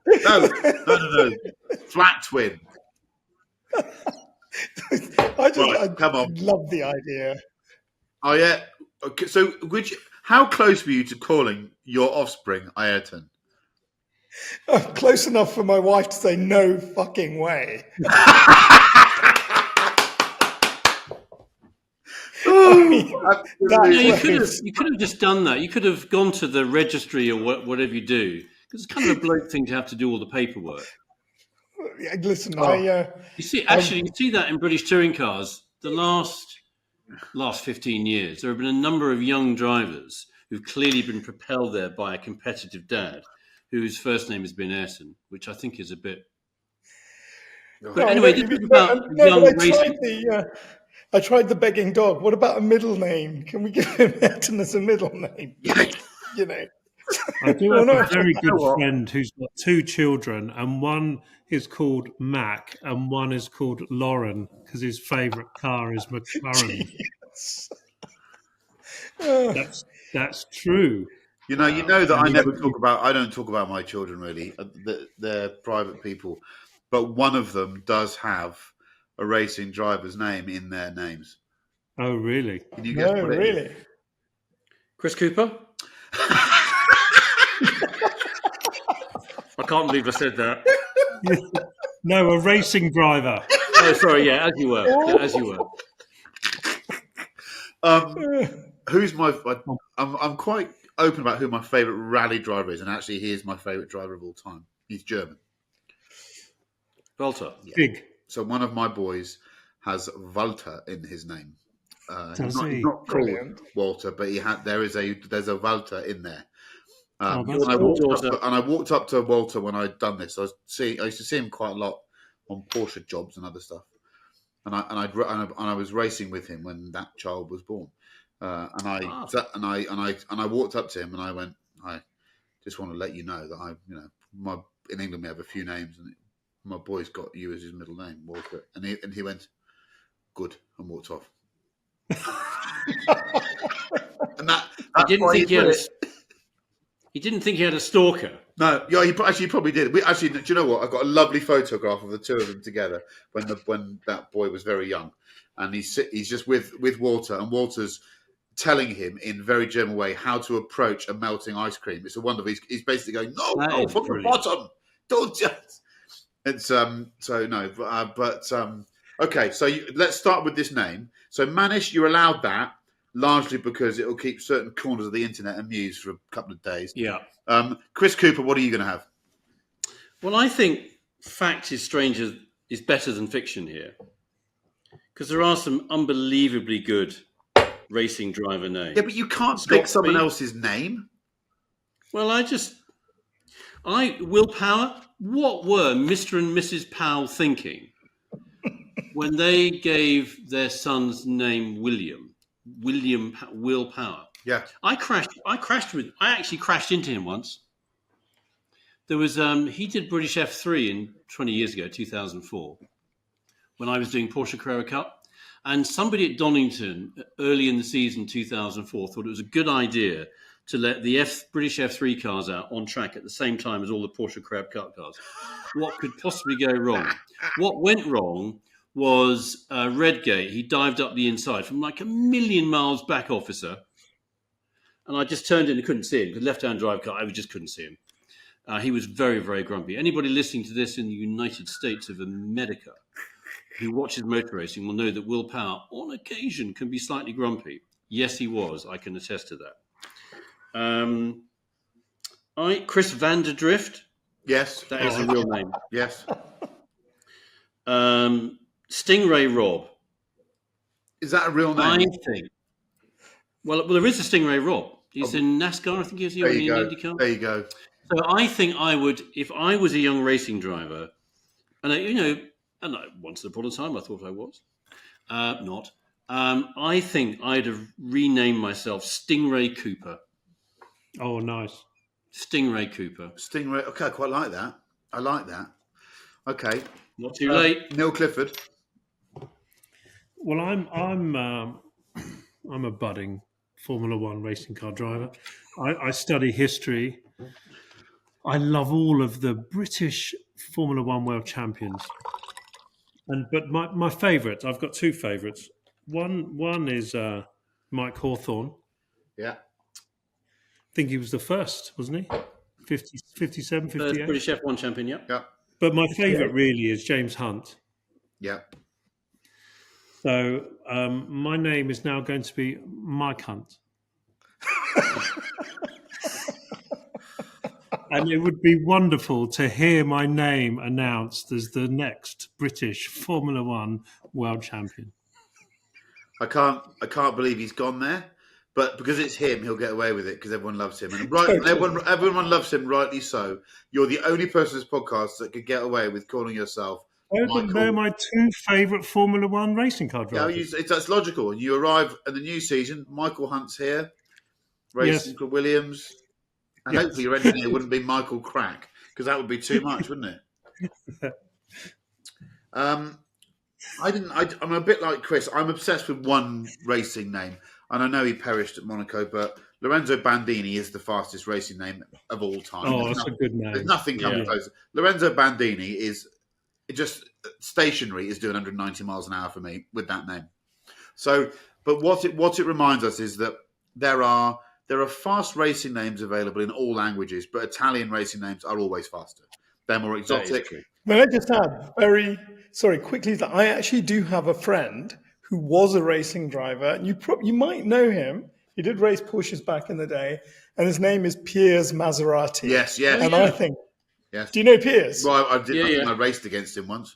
No. Flat twin. Right, come on. love the idea. Oh yeah. Okay, so, how close were you to calling your offspring Ayrton? Close enough for my wife to say no fucking way. Yeah, That's you could have just done that. You could have gone to the registry or whatever you do. Because it's kind of a bloke thing to have to do all the paperwork. Listen, You see that in British touring cars. The last 15 years, there have been a number of young drivers who've clearly been propelled there by a competitive dad, whose first name has been Ayrton, which I think is a bit. But anyway, this is about young racing. I tried the begging dog. What about a middle name? Can we give him Ayrton as a middle name? You know. I do have no, a very you know good what? friend who's got two children, and one is called Mac, and one is called Lauren, because his favourite car is McLaren. That's true. You know that I don't talk about my children really. They're private people, but one of them does have a racing driver's name in their names. Oh, really? Can you guess No, what it is? really. Chris Cooper? I can't believe I said that. No, a racing driver. Oh, sorry. Yeah, as you were. Yeah, as you were. Who's my? I'm quite open about who my favourite rally driver is, and actually, he is my favourite driver of all time. He's German. Walter. Big. So one of my boys has Walter in his name. He's not called Brilliant. Walter, but there's a Walter in there. That's And I walked up to Walter when I'd done this. I used to see him quite a lot on Porsche jobs and other stuff. And I was racing with him when that child was born. And I walked up to him and I went, I just want to let you know that in England we have a few names, and my boy's got you as his middle name, Walter. And he went, good, and walked off. And He didn't think he had a stalker. No, yeah, he probably did. Do you know what? I've got a lovely photograph of the two of them together when that boy was very young, and he's just with Walter, and Walter's telling him in very German way how to approach a melting ice cream. It's a wonderful. He's basically going, no, from the bottom, don't just. It's okay. So let's start with this name. So Manish, you're allowed that largely because it will keep certain corners of the internet amused for a couple of days. Yeah. Chris Cooper, what are you going to have? Well, I think fact is better than fiction here, because there are some unbelievably good racing driver names. Yeah, but you can't pick someone else's name. Well, Willpower. What were Mr. and Mrs. Powell thinking when they gave their son's name William? Will Power. Yeah. I actually crashed into him once. There was he did British F3 in 20 years ago, 2004, when I was doing Porsche Carrera Cup, and somebody at Donington early in the season 2004 thought it was a good idea to let the British F3 cars out on track at the same time as all the Porsche Carrera Cup cars. What could possibly go wrong? What went wrong was Redgate. He dived up the inside from like a million miles back, officer. And I just turned in and couldn't see him. Because left-hand drive car, I just couldn't see him. He was very, very grumpy. Anybody listening to this in the United States of America who watches motor racing will know that Will Power, on occasion, can be slightly grumpy. Yes, he was. I can attest to that. Chris Vanderdrift. Yes. That is a real name. Yes. Stingray Rob. Is that a real name? I think. Well, there is a Stingray Rob. He's in NASCAR. I think he's in IndyCar. There you go. So I think I would, if I was a young racing driver, and once upon a time I thought I was, not. I think I'd have renamed myself Stingray Cooper. Oh, nice. Stingray Cooper. Stingray. Okay, I quite like that. I like that. Okay. Not too late. Neil Clifford. Well, I'm a budding Formula One racing car driver. I study history. I love all of the British Formula One world champions. But my favourite, I've got two favourites. One is Mike Hawthorne. Yeah. I think he was the first, wasn't he? 57, 58. British F1 champion, yeah. Yeah. But my favourite really is James Hunt. Yeah. So my name is now going to be Mike Hunt. And it would be wonderful to hear my name announced as the next British Formula One world champion. I can't believe he's gone there, but because it's him, he'll get away with it because everyone loves him, and everyone loves him, rightly so. You're the only person in this podcast that could get away with calling yourself. They're my two favourite Formula One racing car drivers. Yeah, that's logical. And you arrive at the new season. Michael Hunt's here, racing for Williams, and hopefully your engineer wouldn't be Michael Crack because that would be too much, wouldn't it? I'm a bit like Chris. I'm obsessed with one racing name, and I know he perished at Monaco, but Lorenzo Bandini is the fastest racing name of all time. Oh, that's a good name. There's nothing coming close. Lorenzo Bandini is just stationary, is doing 190 miles an hour for me with that name. So, but what it reminds us is that there are fast racing names available in all languages, but Italian racing names are always faster. They're more exotic. May I just add quickly that I actually do have a friend who was a racing driver, and you might know him. He did race Porsches back in the day, and his name is Piers Maserati. Yes. And I think, yes. Do you know Piers? Well, I did. I raced against him once.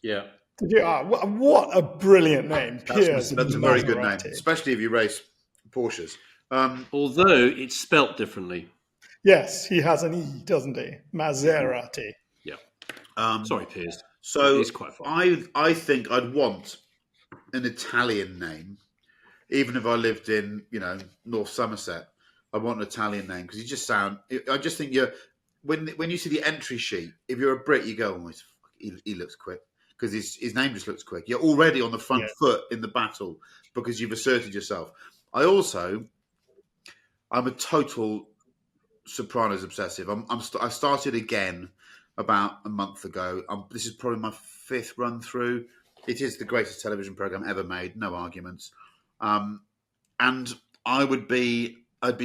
Yeah. Did you? What a brilliant name, Piers. That's a very good name, especially if you race Porsches. Although it's spelt differently. Yes, he has an E, doesn't he? Maserati. Yeah. Sorry, Piers. So it's quite fun. I think I'd want an Italian name, even if I lived in North Somerset. I want an Italian name because you just sound. I just think when you see the entry sheet, if you're a Brit, you go, he looks quick because his name just looks quick. You're already on the front foot in the battle because you've asserted yourself. I'm a total Sopranos obsessive. I started again about a month ago. This is probably my 5th run through. It is the greatest television program ever made, no arguments. And I'd be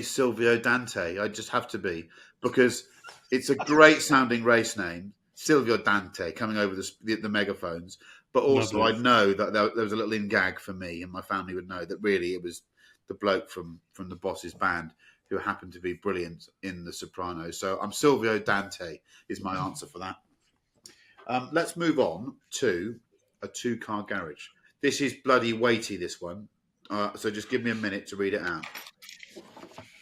Silvio Dante. I just have to be because it's a great sounding race name, Silvio Dante, coming over the megaphones. But also, I know that there was a little in gag for me, and my family would know that really it was the bloke from the boss's band who happened to be brilliant in The Sopranos. So I'm Silvio Dante is my answer for that. Let's move on to a 2-car garage. This is bloody weighty, this one. So just give me a minute to read it out.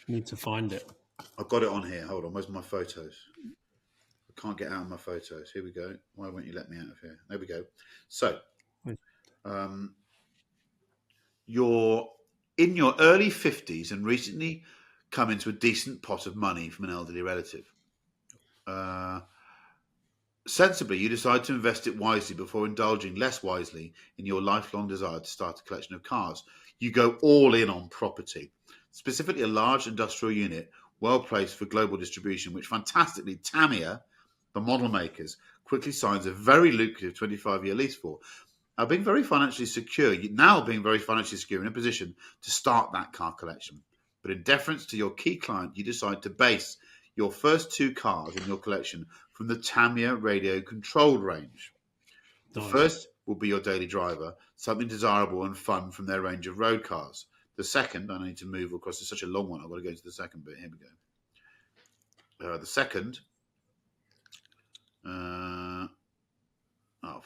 Need to find it. I've got it on here. Hold on. Where's my photos? I can't get out of my photos. Here we go. Why won't you let me out of here? There we go. So, your in your early 50s and recently come into a decent pot of money from an elderly relative. Sensibly, you decide to invest it wisely before indulging less wisely in your lifelong desire to start a collection of cars. You go all in on property, specifically a large industrial unit well placed for global distribution, which fantastically Tamiya, the model makers, quickly signs a very lucrative 25-year lease for. Being very financially secure, in a position to start that car collection. But in deference to your key client, you decide to base your first 2 cars in your collection from the Tamiya radio controlled range. The first will be your daily driver, something desirable and fun from their range of road cars. The second, I need to move across, it's such a long one, I've got to go to the second bit. Here we go. The second, oh, for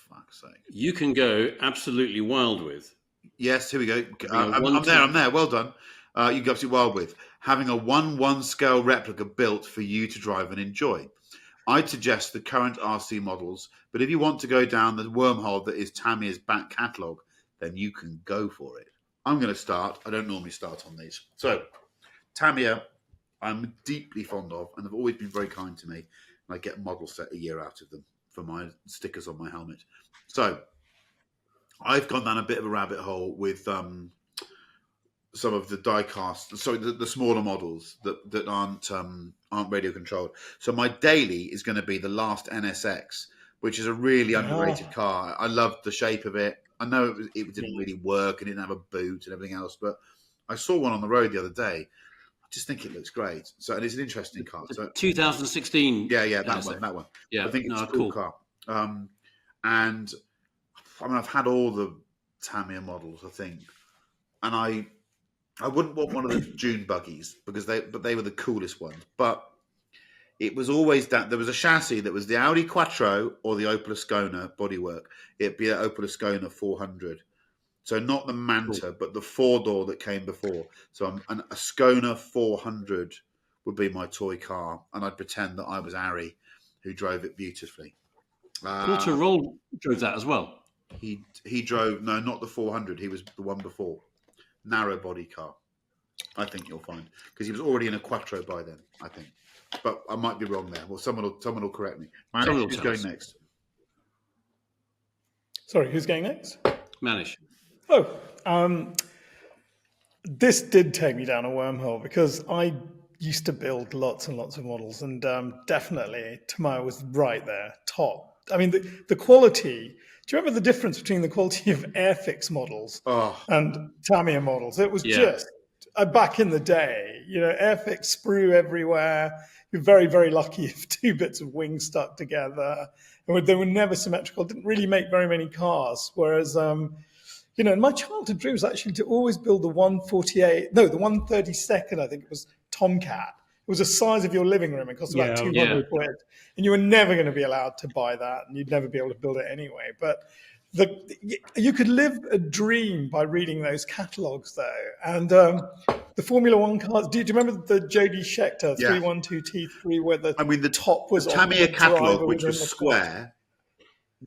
fuck's sake. You can go absolutely wild with. Yes, here we go. I'm there. Well done. You can go absolutely wild with. Having a 1/1 scale replica built for you to drive and enjoy. I'd suggest the current RC models, but if you want to go down the wormhole that is Tamiya's back catalogue, then you can go for it. I'm going to start. I don't normally start on these. So, Tamiya, I'm deeply fond of, and they've always been very kind to me. And I get a model set a year out of them for my stickers on my helmet. So, I've gone down a bit of a rabbit hole with some of the die-cast, sorry, the smaller models that aren't radio controlled. So my daily is going to be the last NSX, which is a really underrated car. I loved the shape of it. I know it didn't really work and it didn't have a boot and everything else, but I saw one on the road the other day. I just think it looks great. So, and it's an interesting car. So 2016. Yeah, that one. Yeah, I think it's a cool car. And I mean, I've had all the Tamiya models, I think, and I wouldn't want one of the dune buggies because they were the coolest ones. But it was always that there was a chassis that was the Audi Quattro or the Opel Ascona bodywork. It'd be an Opel Ascona 400. So not the Manta, but the 4-door that came before. So an Ascona 400 would be my toy car, and I'd pretend that I was Ari, who drove it beautifully. Porter Roll drove that as well. He drove, no, not the 400. He was the one before. Narrow body car, I think you'll find, because he was already in a Quattro by then, I think. But I might be wrong there. Well, someone will correct me. Who's going next? Sorry, who's going next? Manish. This did take me down a wormhole because I used to build lots and lots of models, and definitely Tamiya was right there, top. I mean, the quality. Do you remember the difference between the quality of Airfix models and Tamiya models? It was just back in the day, Airfix sprue everywhere. You're very, very lucky if 2 bits of wing stuck together. And they were never symmetrical. Didn't really make very many cars. Whereas, in my childhood dream was actually to always build the 132nd, I think it was Tomcat. It was the size of your living room. It cost about 200 quid. And you were never going to be allowed to buy that. And you'd never be able to build it anyway. But you could live a dream by reading those catalogues, though. And the Formula One cars, do you remember the Jody Scheckter 312 T3 where the top was the Tamiya catalogue, which was square.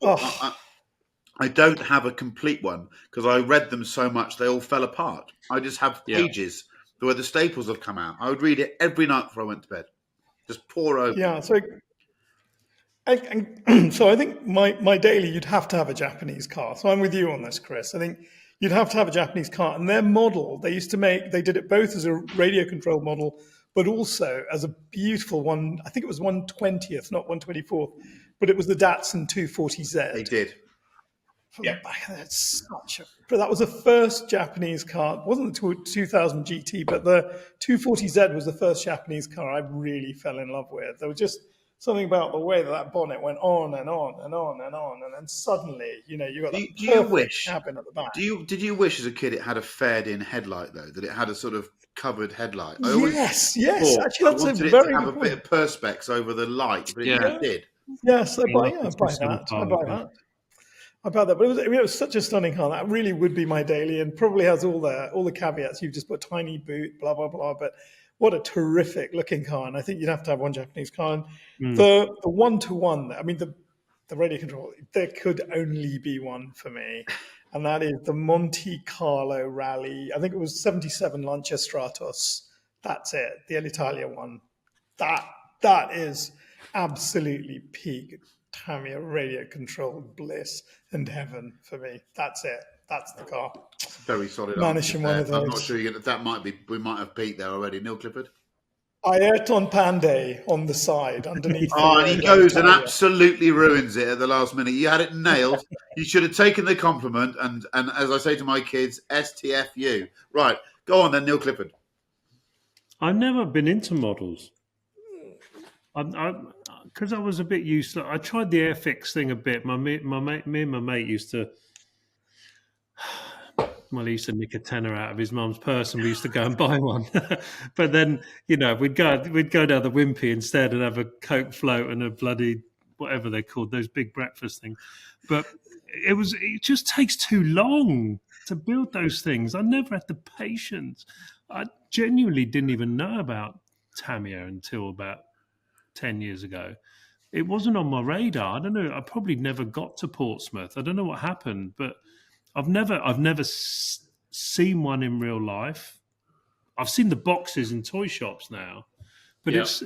I don't have a complete one because I read them so much they all fell apart. I just have pages where the staples have come out. I would read it every night before I went to bed. Just pour over. Yeah, so I think my daily, you'd have to have a Japanese car. So I'm with you on this, Chris. I think you'd have to have a Japanese car. And their model, they did it both as a radio-controlled model, but also as a beautiful one. I think it was 120th, not 124th, but it was the Datsun 240Z. They did. That was the first Japanese car. It wasn't the 2000 GT, but the 240Z was the first Japanese car I really fell in love with. There was just something about the way that bonnet went on and on and on and on, and then suddenly, you got that perfect cabin at the back. Did you wish as a kid it had a faired-in headlight though? That it had a sort of covered headlight? Yes. Actually, that's a very good point. Have a bit of perspex over the light, but it did. Yes, I buy that. About that, but it was such a stunning car. That really would be my daily, and probably has all the caveats. You've just put tiny boot, blah blah blah. But what a terrific looking car! And I think you'd have to have one Japanese car. And the 1-to-1, I mean the radio control. There could only be one for me, and that is the Monte Carlo Rally. I think it was 77 Lancia Stratos. That's it, the Alitalia one. That is absolutely peak Tamiya radio controlled bliss and heaven for me. That's it. That's the car. Very solid. Managing one of I'm not those. sure that might be. We might have peaked there already. Neil Clifford. Ayrton Pandey on the side underneath. Oh, and he the goes and Alitalia. absolutely ruins it at the last minute. You had it nailed. You should have taken the compliment. And as I say to my kids, STFU. Right, go on then, Neil Clifford. I've never been into models. Because I was a bit useless. I tried the Airfix thing a bit. Me and my mate used to. Well, he used to nick a tenner out of his mum's purse, and we used to go and buy one. But then, we'd go down the Wimpy instead and have a Coke float and a bloody whatever they're called, those big breakfast things. But it just takes too long to build those things. I never had the patience. I genuinely didn't even know about Tamiya until about 10 years ago. It wasn't on my radar. I don't know. I probably never got to Portsmouth. I don't know what happened, but I've never seen one in real life. I've seen the boxes in toy shops now, but it's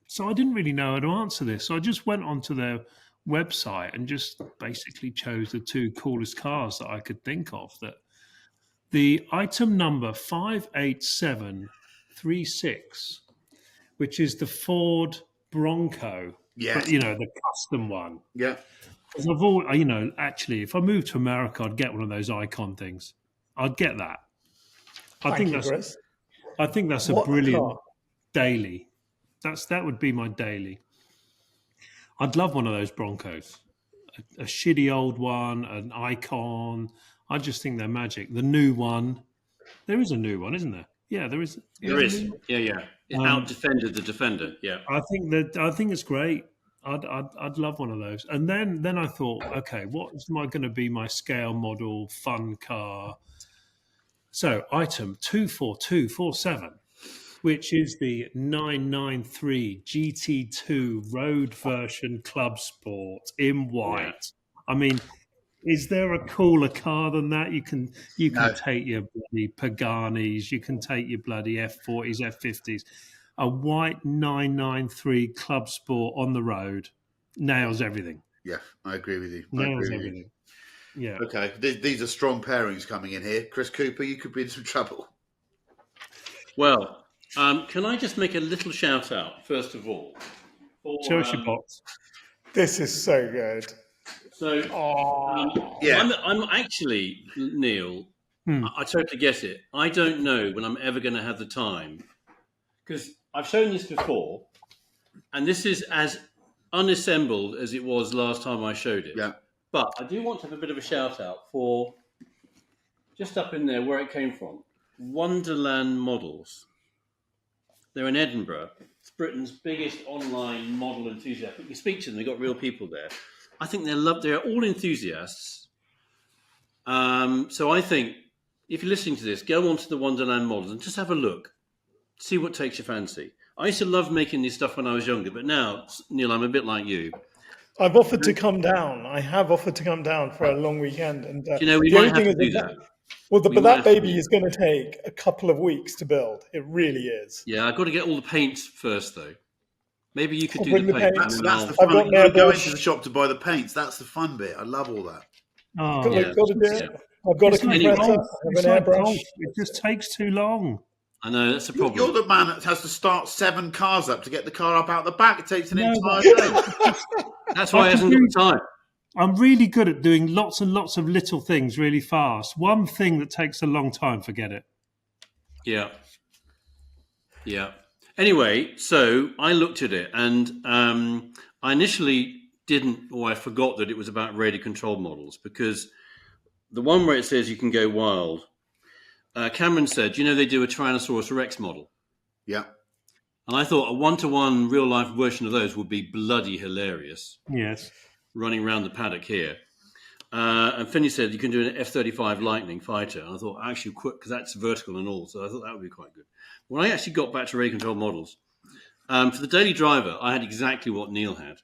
so I didn't really know how to answer this. So I just went onto their website and just basically chose the two coolest cars that I could think of. That the item number 58736, which is the Ford Bronco, Yes. but the custom one. Yeah. Because actually, if I moved to America, I'd get one of those icon things. I'd get that. I think that's a What brilliant car? daily. That would be my daily. I'd love one of those Broncos, a shitty old one, an icon. I just think they're magic. The new one, there is a new one, isn't there? Yeah, there is. There is. Yeah. It out-defended the Defender. Yeah. I think it's great. I'd love one of those. And then I thought, okay, what am I going to be my scale model fun car? So item 24247, which is the 993 GT2 road version Club Sport in white. Yeah. I mean, is there a cooler car than that? You can take your bloody Paganis, you can take your bloody F40s, F50s. A white 993 Club Sport on the road nails everything. Yeah, I agree with you. Nails everything. Yeah. Okay, these are strong pairings coming in here. Chris Cooper, you could be in some trouble. Well, can I just make a little shout out, first of all? Show us your box. This is so good. So, I'm actually, Neil, I totally get it. I don't know when I'm ever going to have the time, because I've shown this before, and this is as unassembled as it was last time I showed it. Yeah. But I do want to have a bit of a shout out for just up in there where it came from, Wonderland Models. They're in Edinburgh. It's Britain's biggest online model enthusiast. You speak to them; they've got real people there. I think they're all enthusiasts. So I think if you're listening to this, go onto the Wonderland Models and just have a look. See what takes your fancy. I used to love making this stuff when I was younger, but now, Neil, I'm a bit like you. I've offered to come down. I have offered to come down for a long weekend. And we might have to do that. But that baby is going to take a couple of weeks to build. It really is. Yeah, I've got to get all the paints first, though. Maybe you could do the paints. That's the fun. You've got to go into the shop to buy the paints. That's the fun bit. I love all that. Oh, I've got to do it. I've got a compressor. I have an airbrush. It just takes too long. I know, that's a problem. You're the man that has to start 7 cars up to get the car up out the back. It takes an entire day. That's why he hasn't got the time. I'm really good at doing lots and lots of little things really fast. One thing that takes a long time, forget it. Yeah. Anyway, so I looked at it and I initially I forgot that it was about radio controlled models, because the one where it says you can go wild, Cameron said, they do a Tyrannosaurus Rex model. Yeah. And I thought a one-to-one real-life version of those would be bloody hilarious. Yes. Running around the paddock here. And Finney said you can do an F-35 Lightning fighter. And I thought, actually, quick, because that's vertical and all. So I thought that would be quite good. When I actually got back to radio control models, for the daily driver, I had exactly what Neil had.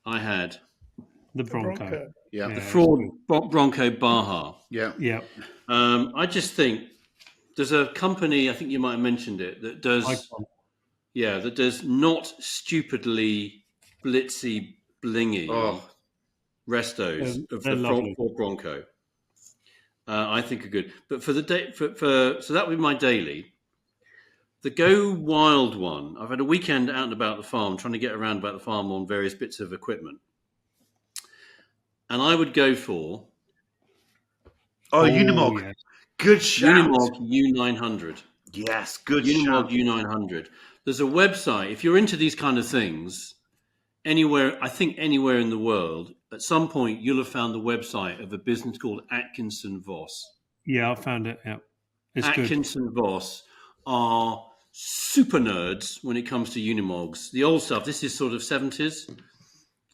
I had The The Bronco. Yeah. The it's fraud good. Bronco Baja. Yeah. Yeah. I just think there's a company, I think you might have mentioned it, that does Icon. that does not stupidly blitzy blingy Oh, restos of They're the lovely. Ford Bronco. I think are good. But for the day, for so that would be my daily. The Go Wild one. I've had a weekend out and about the farm, trying to get around about the farm on various bits of equipment, and I would go for Unimog. yes. Good shout. Unimog U900. Yes, good Unimog shout. U900. There's a website. If you're into these kind of things, anywhere, I think anywhere in the world, at some point you'll have found the website of a business called Atkinson Voss. Yeah, I found it. Yeah. It's good. Atkinson Voss are super nerds when it comes to Unimogs. The old stuff, this is sort of 70s.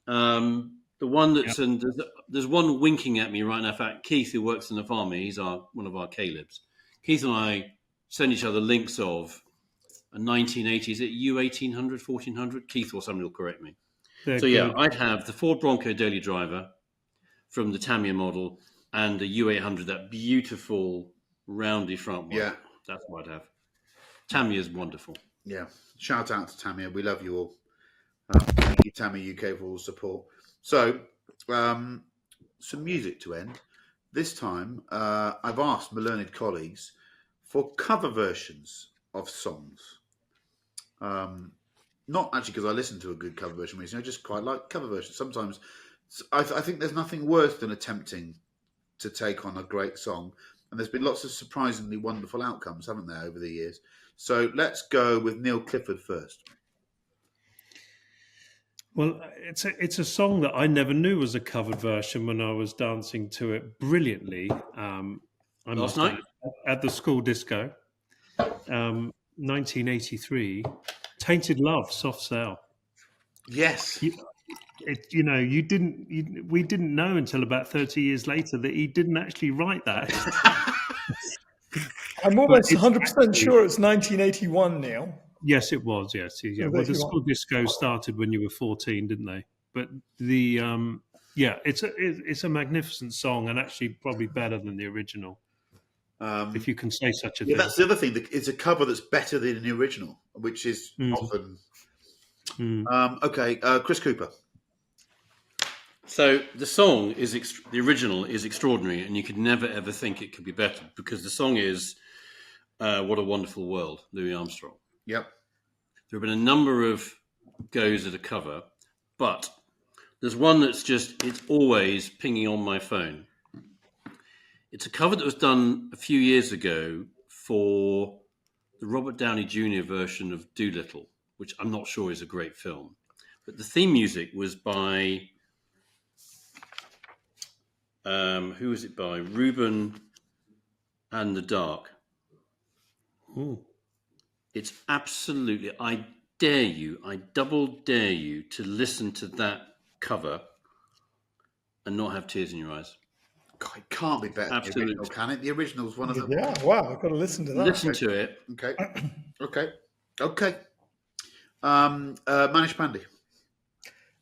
The one that's, Yep. and there's one winking at me right now. In fact, Keith, who works in the farm, he's one of our Calebs. Keith and I send each other links of a 1980s, is it U1800, 1400? Keith or somebody will correct me. They're So yeah, good. I'd have the Ford Bronco daily driver from the Tamiya model and the U800, that beautiful roundy front one. Yeah. That's what I'd have. Tamiya's wonderful. Yeah. Shout out to Tamiya. We love you all. Thank you, Tamiya UK, for all the support. So, some music to end. This time, I've asked my learned colleagues for cover versions of songs. Not actually because I listened to a good cover version recently. I just quite like cover versions. Sometimes I think there's nothing worse than attempting to take on a great song. And there's been lots of surprisingly wonderful outcomes, haven't there, over the years? So let's go with Neil Clifford first. Well, it's a song that I never knew was a covered version when I was dancing to it brilliantly. I Last must night? add, at the school disco, 1983, "Tainted Love," Soft Cell. Yes. We didn't know until about 30 years later that he didn't actually write that. I'm almost it's 100% actually- sure it's 1981, Neil. Yes, it was. Yes, yeah. Well, the 81. school disco started when you were 14, didn't they? But it's a magnificent song, and actually probably better than the original, if you can say such a Yeah, thing. that's the other thing. It's a cover that's better than the original, which is often. Okay, Chris Cooper. So the song is the original is extraordinary, and you could never ever think it could be better because the song is "What a Wonderful World," Louis Armstrong. Yep. There have been a number of goes at a cover, but there's one that's it's always pinging on my phone. It's a cover that was done a few years ago for the Robert Downey Jr. version of Dolittle, which I'm not sure is a great film. But the theme music was by, who was it by? Ruben and the Dark. Ooh. It's absolutely, I double dare you to listen to that cover and not have tears in your eyes. God, it can't be better than the Absolutely. original, can it? The original's one of the. Yeah, wow, I've got to listen to that. Listen to it. Okay. Manish Pandey.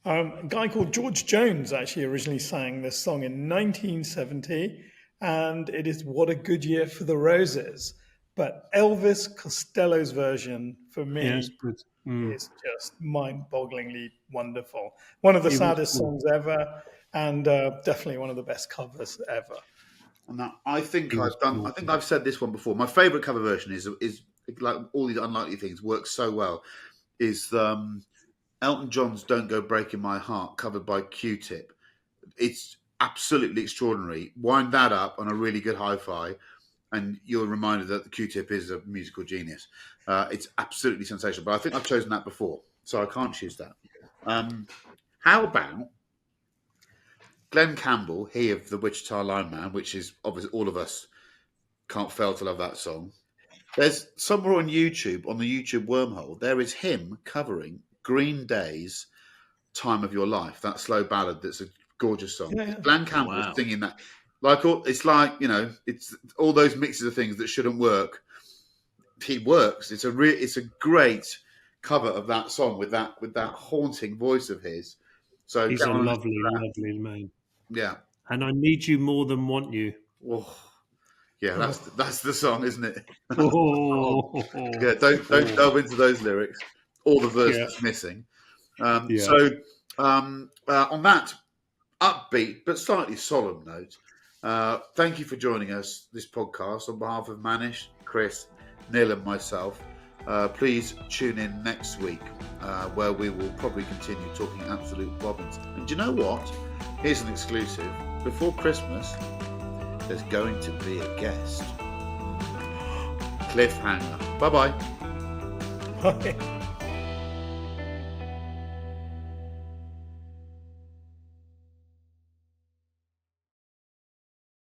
A guy called George Jones actually originally sang this song in 1970, and it is "What a Good Year for the Roses." But Elvis Costello's version, for me, Yeah, it's good. is just mind-bogglingly wonderful. One of the saddest songs ever, and definitely one of the best covers ever. And that, I think I've said this one before. My favourite cover version is like all these unlikely things work so well. Is Elton John's "Don't Go Breaking My Heart" covered by Q-Tip. It's absolutely extraordinary. Wind that up on a really good hi-fi, and you're reminded that the Q-Tip is a musical genius. It's absolutely sensational. But I think I've chosen that before, so I can't choose that. How about Glenn Campbell, he of the Wichita Lineman, which is obviously all of us can't fail to love that song. There's somewhere on YouTube, on the YouTube wormhole, there is him covering Green Day's "Time of Your Life," that slow ballad that's a gorgeous song. Yeah. Glenn Campbell Wow. singing that. It's all those mixes of things that shouldn't work. He works. It's a great cover of that song with that haunting voice of his. So He's get a on lovely, to that. lovely man. Yeah. And I need you more than want you. Oh, yeah, that's the song, isn't it? Oh, Yeah, don't delve into those lyrics or the verse Yeah. that's missing. Yeah. So on that upbeat but slightly solemn note, thank you for joining us this podcast on behalf of Manish, Chris, Neil, and myself. Please tune in next week, where we will probably continue talking absolute bobbins. And do you know what? Here's an exclusive. Before Christmas, there's going to be a guest. Cliffhanger. Bye-bye. Bye.